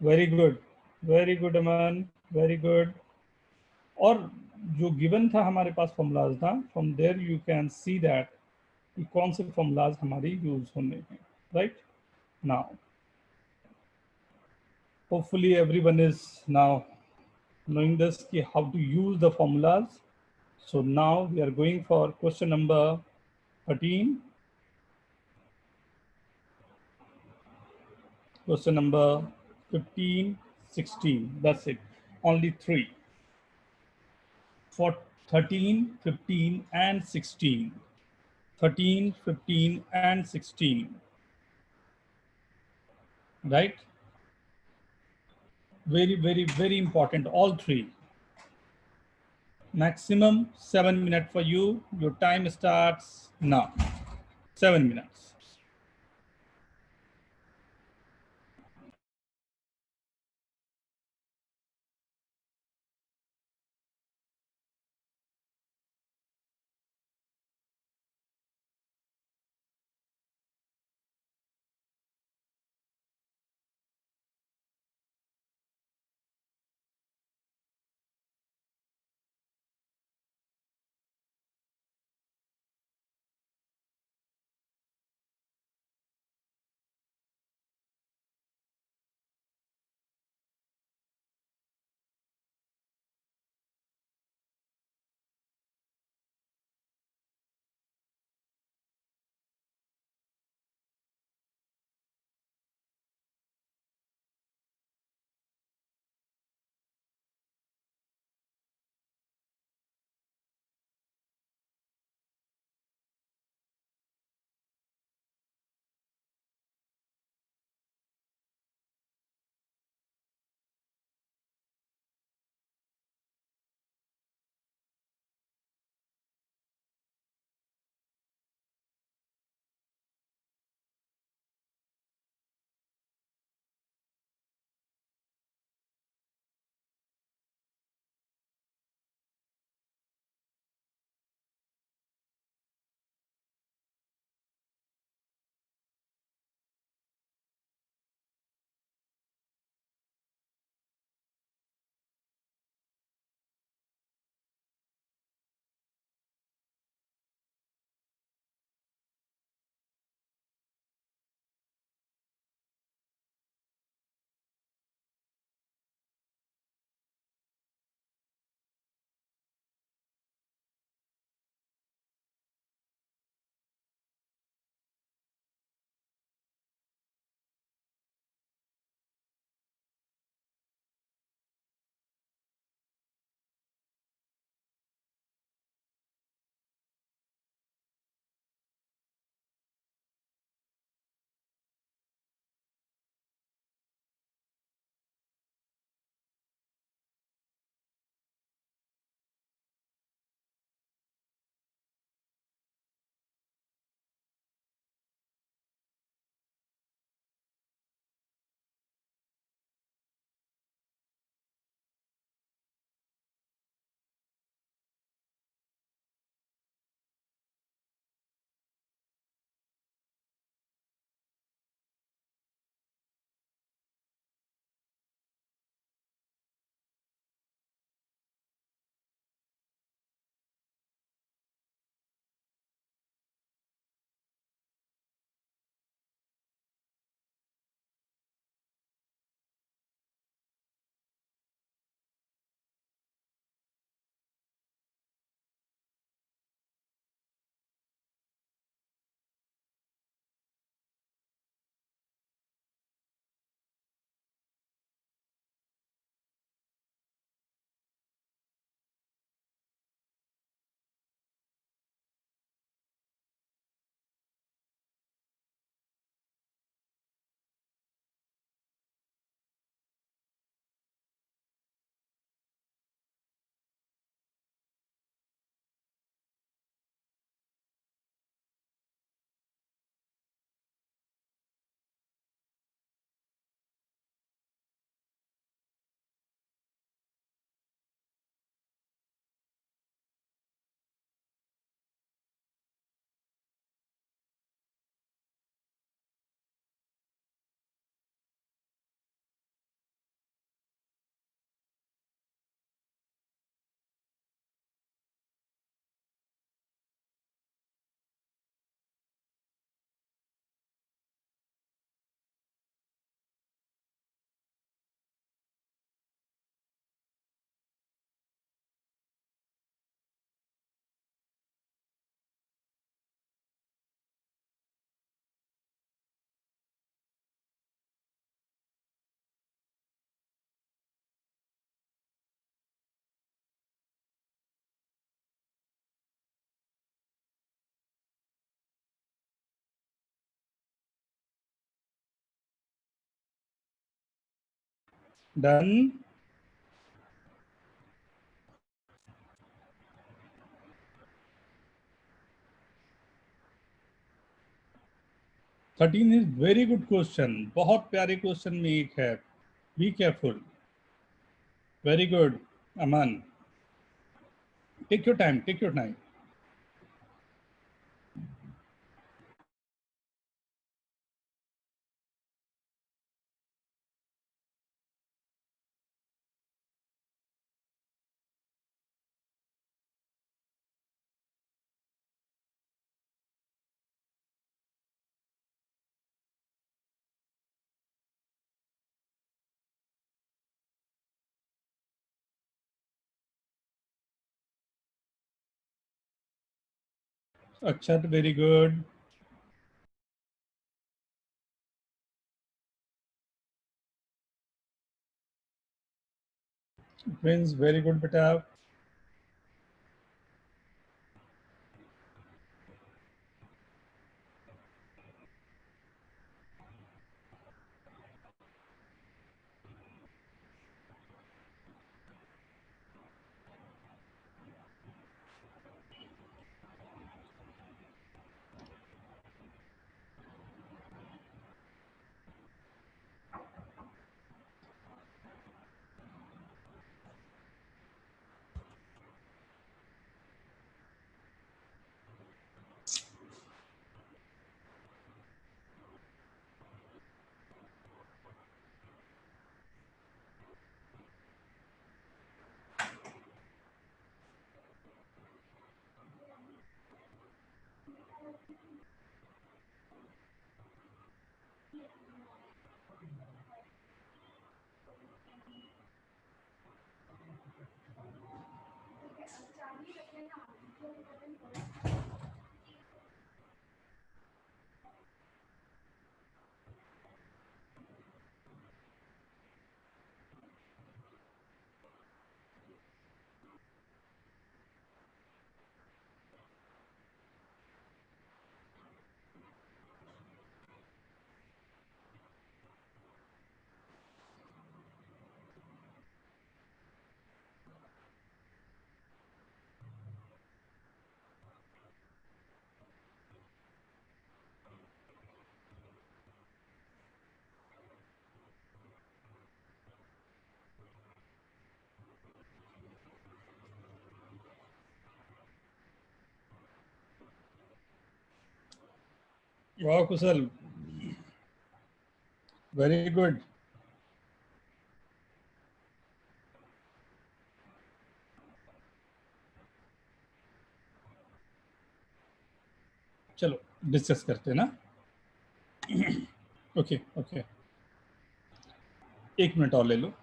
Very good, Aman. Very good. और जो given था हमारे पास फॉर्मूलाज था, from there you can see that कि कौन से formulas हमारे यूज होने हैं, right. Now hopefully everyone is now knowing this कि how to use the formulas. So now we are going for question number 13. Question number 15, 16. That's it. Only 3. For 13, 15 and 16. 13, 15 and 16. Right? Very important. All 3. Maximum 7 minutes for you. Your time starts now. 7 minutes. Done. Thirteen is very good question, बहुत प्यारे question में एक है. Be careful. Very good Aman. Take your time, take your time. अच्छा, very good. Prince very good बेटा. वाह Kushal, very good. चलो discuss करते हैं ना. ओके ओके, 1 मिनट और ले लो.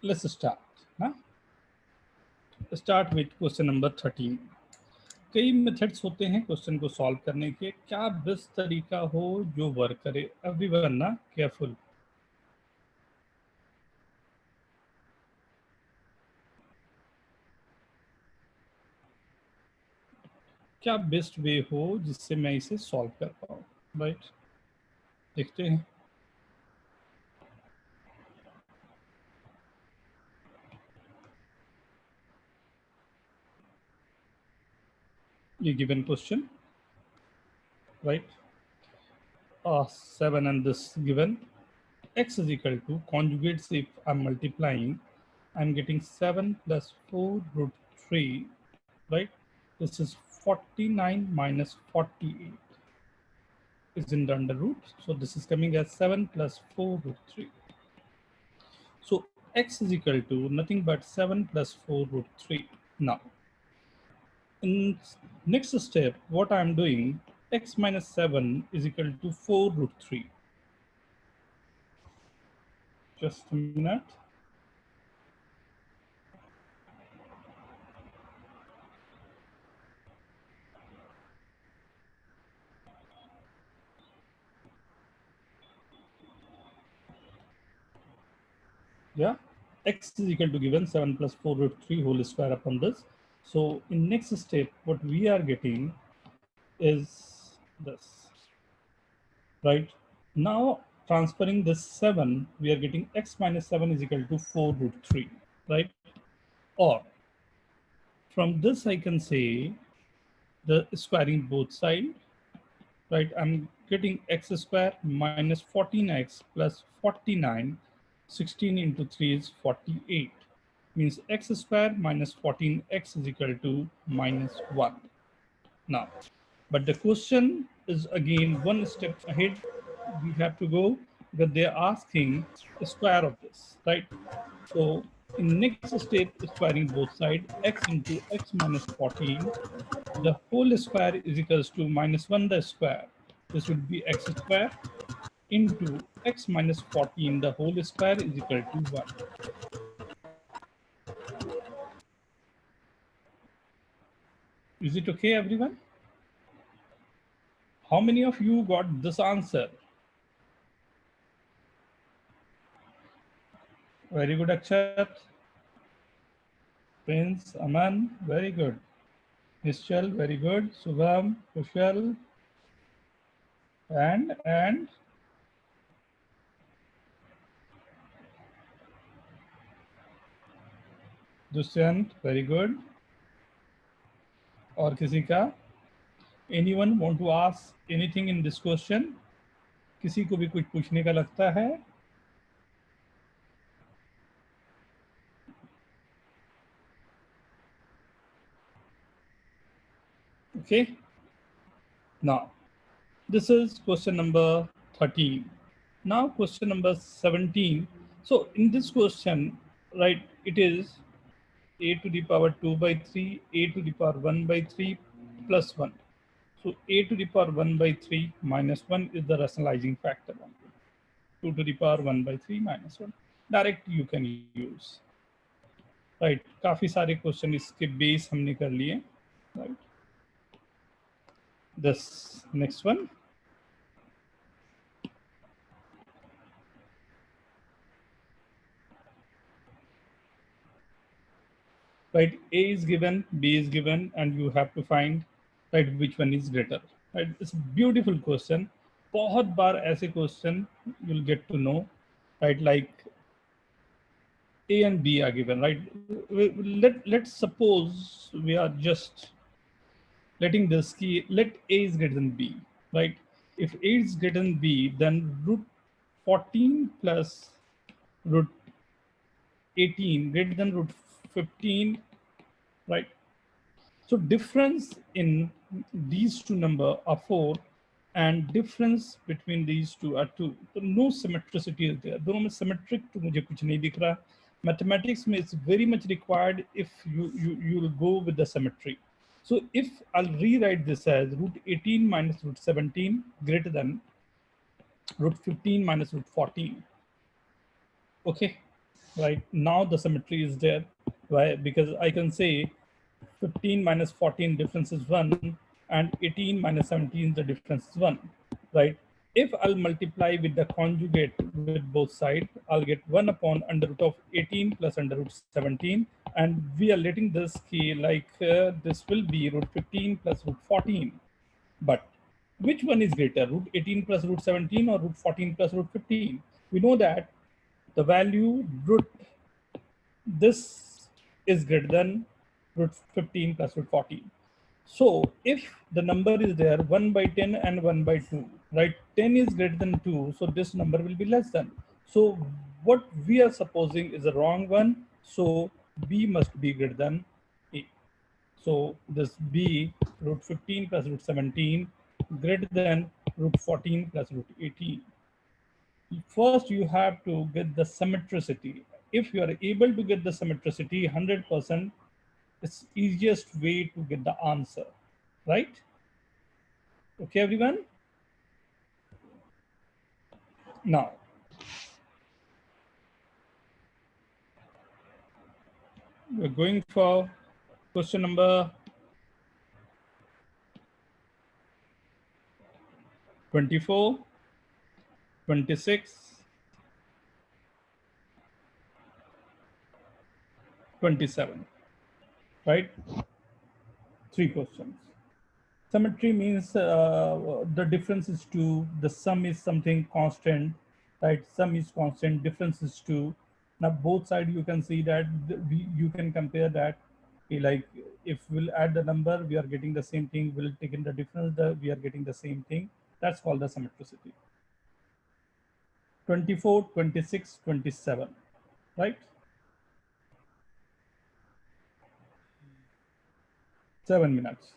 लेट्स स्टार्ट ना. Start with question number 13. कई मेथड्स होते हैं क्वेश्चन को सॉल्व करने के. क्या बेस्ट तरीका हो जो वर्क करे? एवरीवन ना केयरफुल. क्या बेस्ट वे हो जिससे मैं इसे सॉल्व कर पाऊँ? राइट, देखते हैं. ये given question, right. 7 and this given, x is equal to conjugates. If I'm multiplying, I'm getting 7 plus 4 root 3, right? This is 49 minus 48 is in the under root. So this is coming as 7 plus 4 root 3. So x is equal to nothing but 7 plus 4 root 3. Now, in next step, what I'm doing, x minus 7 is equal to 4 root 3. Just a minute. Yeah, x is equal to given 7 plus 4 root 3 whole square upon this. So in next step, what we are getting is this, right? Now transferring this 7, we are getting x minus 7 is equal to 4 root 3, right? Or from this, I can say the squaring both sides, right? I'm getting x square minus 14x plus 49. 16 into 3 is 48. Means x square minus 14x is equal to minus 1. Now, but the question is again one step ahead. We have to go because they're asking the square of this, right? So in next step, squaring both sides, x into x minus 14, the whole square is equals to minus 1 the square. This would be x square into x minus 14, the whole square is equal to 1. Is it okay, everyone? How many of you got this answer? Very good, Akshat. Prince, Aman, very good. Nischal, very good. Subham, Kushal, and Dushyant, very good. और किसी का? Anyone want to ask anything in this question? किसी को भी कुछ पूछने का लगता है? Okay. Now, this is question number 13. Now, question number 17. So, in this question, right, it is a to the power 2 by 3, a to the power 1 by 3 plus 1. So, a to the power 1 by 3 minus 1 is the rationalizing factor. 2 to the power 1 by 3 minus 1. Direct you can use. Right. काफी सारे question इसके base हमने कर लिए. Right. This next one. Right, A is given, B is given, and you have to find right which one is greater. Right, it's a beautiful question. बहुत बार ऐसे question you'll get to know, right? Like A and B are given, right? Let's suppose we are just letting this key, let A is greater than B, right? If A is greater than B, then root 14 plus root 18 greater than root 15, right? So difference in these two number are 4 and difference between these two are 2. So no symmetricity is there. दोनों में symmetric तो मुझे कुछ नहीं दिख रहा. Mathematics में it's very much required if you'll go with the symmetry. So if I'll rewrite this as root 18 minus root 17 greater than root 15 minus root 14. Okay, right, now the symmetry is there. Why? Because I can say 15 minus 14 difference is 1 and 18 minus 17 the difference is 1, right? If I'll multiply with the conjugate with both sides, I'll get 1 upon under root of 18 plus under root 17, and we are letting this key like this will be root 15 plus root 14. But which one is greater, root 18 plus root 17 or root 14 plus root 15? We know that the value root this is greater than root 15 plus root 14. So if the number is there 1 by 10 and 1 by 2, right? 10 is greater than 2, so this number will be less than. So what we are supposing is a wrong one. So B must be greater than A. So this B root 15 plus root 17 greater than root 14 plus root 18. First, you have to get the symmetricity. If you are able to get the symmetricity 100%, it's easiest way to get the answer, right? Okay, everyone? Now, we're going for question number 24, 26, 27, right? 3 questions. Symmetry means the difference is 2, the sum is something constant, right? Sum is constant, difference is 2. Now both sides you can see that you can compare that, like if we'll add the number, we are getting the same thing, we'll take in the difference, we are getting the same thing. That's called the symmetricity. 24, 26, 27, right? 7 minutes.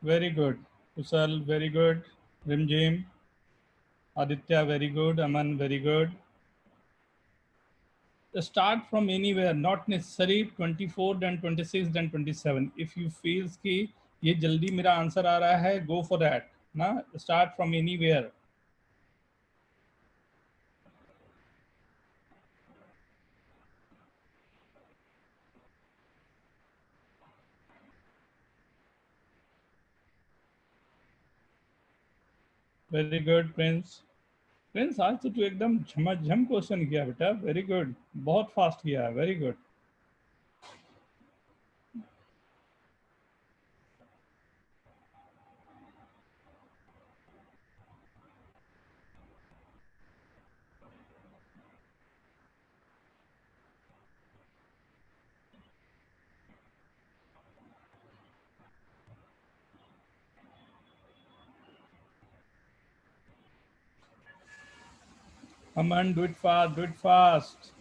Very good. Kusal, very good. Rimjim. Aditya, very good. Aman, very good. Start from anywhere, not necessary 24 then 26 then 27. If you feels कि ये जल्दी मेरा answer आ रहा है, go for that. ना, start from anywhere. Very good, Prince. Prince, आज तो तू एकदम झमाझम क्वेश्चन किया बेटा. Very good. बहुत फास्ट किया है. Very good. Aman, do it fast. Do it fast.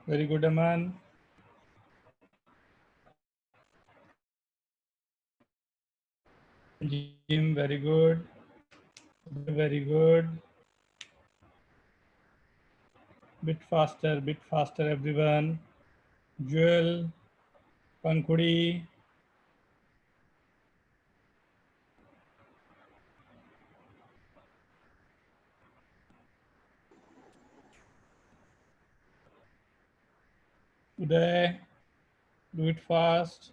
Very good, Aman. Jim, very good. Very good. Bit faster, everyone. Joel, Pankhudi. Uday, do it fast.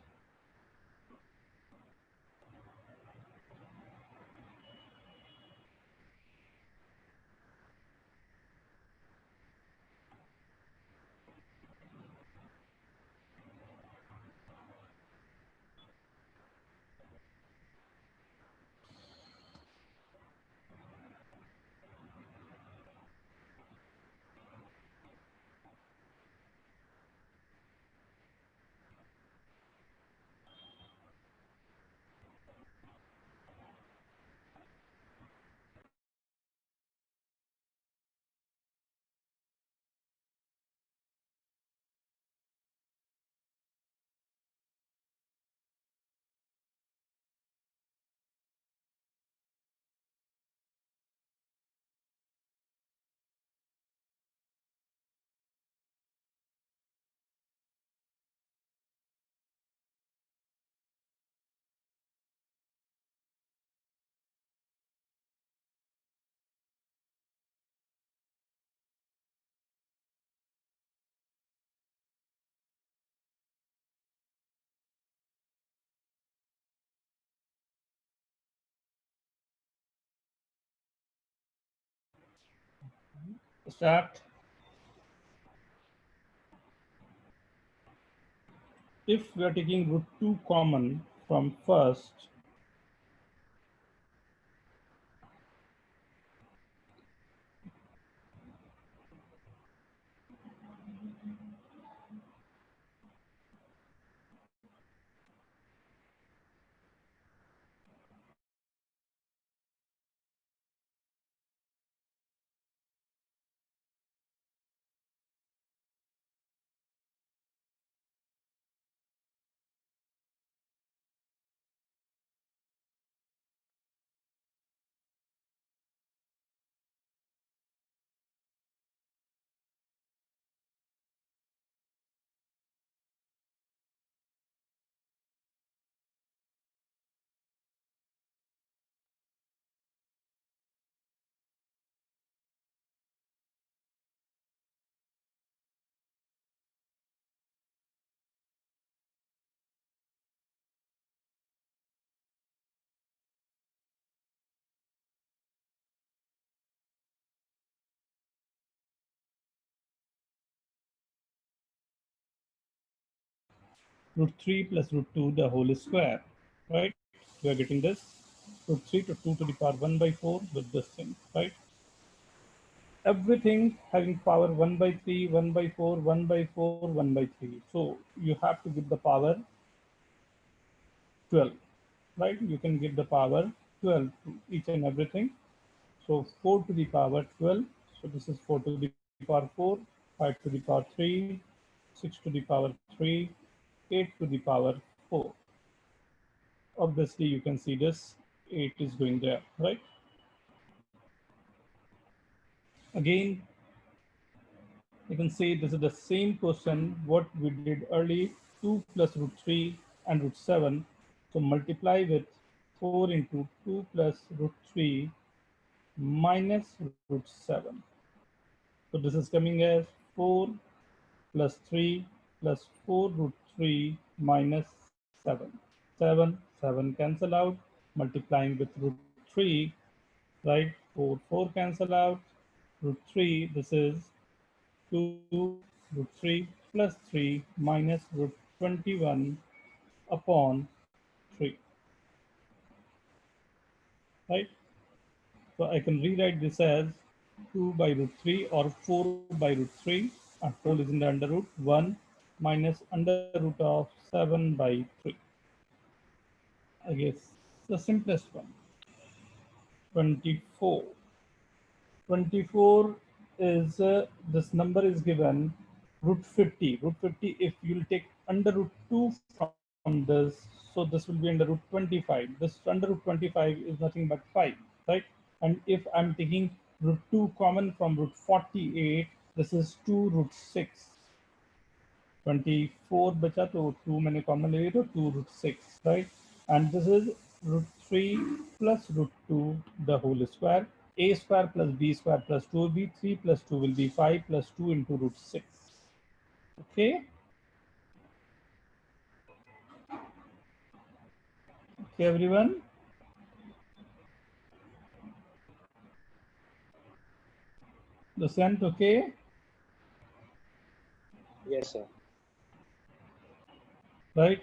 Start. If we are taking root 2 common from first, root 3 plus root 2 the whole square, right? We are getting this root 3 to 2 to the power 1 by 4 with this thing, right? Everything having power 1 by 3, 1 by 4, 1 by 4, 1 by 3. So you have to give the power 12, right? You can give the power 12 to each and everything. So 4 to the power 12. So this is 4 to the power 4, 5 to the power 3, 6 to the power 3, 8 to the power 4. Obviously, you can see this 8 is going there, right? Again, you can see this is the same question what we did early, 2 plus root 3 and root 7. So multiply with 4 into 2 plus root 3 minus root 7. So this is coming as 4 plus 3 plus 4 root 3 minus 7. 7 cancel out, multiplying with root 3, right? 4 cancel out, root 3, this is 2 root 3 plus 3 minus root 21 upon 3, right? So I can rewrite this as 2 by root 3 or 4 by root 3, and 4 is in the under root 1 minus under root of 7 by 3. I guess the simplest one. 24. 24 is, this number is given root 50. Root 50, if you'll take under root 2 from this, so this will be under root 25. This under root 25 is nothing but 5, right? And if I'm taking root 2 common from root 48, this is 2 root 6. 24 बचा तो 2 मैंने common ले लिया तो 2 root 6, right? And this is root 3 plus root 2 the whole square. A square plus B square plus 2b, 3 plus 2 will be 5 plus 2 into root 6. Okay. Okay, everyone. The sent, okay? Yes, sir. Right.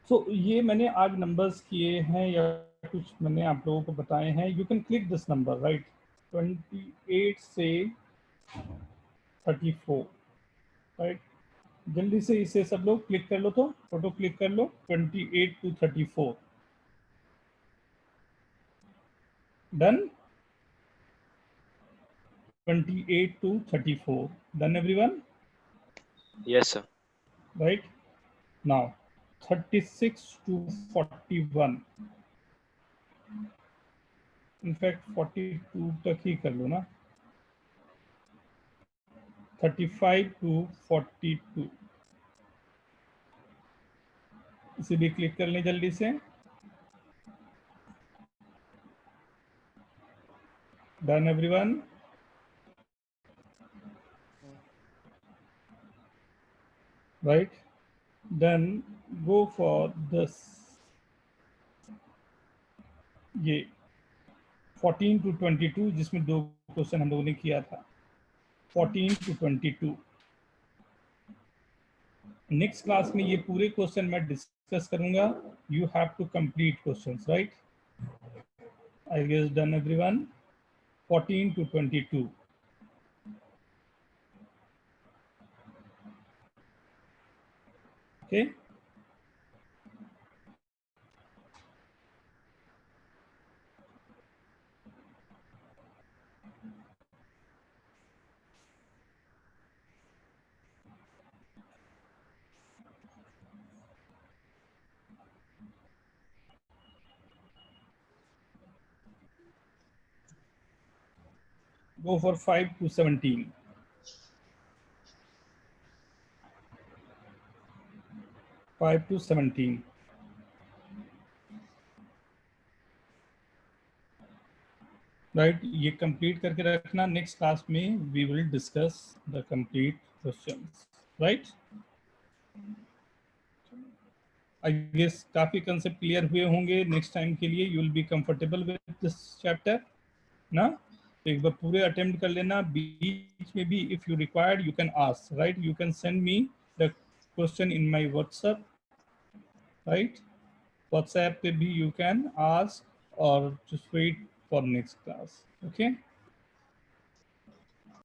So ये मैंने आज numbers किए हैं या कुछ मैंने आप लोगों को बताए हैं. You can click this number, right? 28 से 34, right? जल्दी से इसे सब लोग क्लिक कर लो, तो फोटो क्लिक कर लो. 28 to 34. Done. 28 to 34. Done, everyone? Yes, sir. Right. Now 36 to 41. In fact 42 तक ही कर लो ना. 35 to 42. इसे भी क्लिक कर लें जल्दी से. Done, everyone? Right. Then go for this. ये 14 to 22 जिसमें 2 क्वेश्चन हम लोगों ने किया था. 14 to 22. नेक्स्ट क्लास में ये पूरे क्वेश्चन मैं डिस्कस करूंगा. You have to complete questions, right? I guess done, everyone? 14 to 22. Okay. Go for 5 to 17. 5 to 17. Right. ये कंप्लीट करके रखना. नेक्स्ट क्लास में we will discuss the complete questions, right? I guess काफी concept clear हुए होंगे. Next time के लिए you will be comfortable with this chapter ना. तो एक बार पूरे अटेम्प्ट कर लेना. बीच में भी if you required you can ask, right? You can send me the question in my WhatsApp right? WhatsApp पे भी you can ask or just wait for next class. Okay.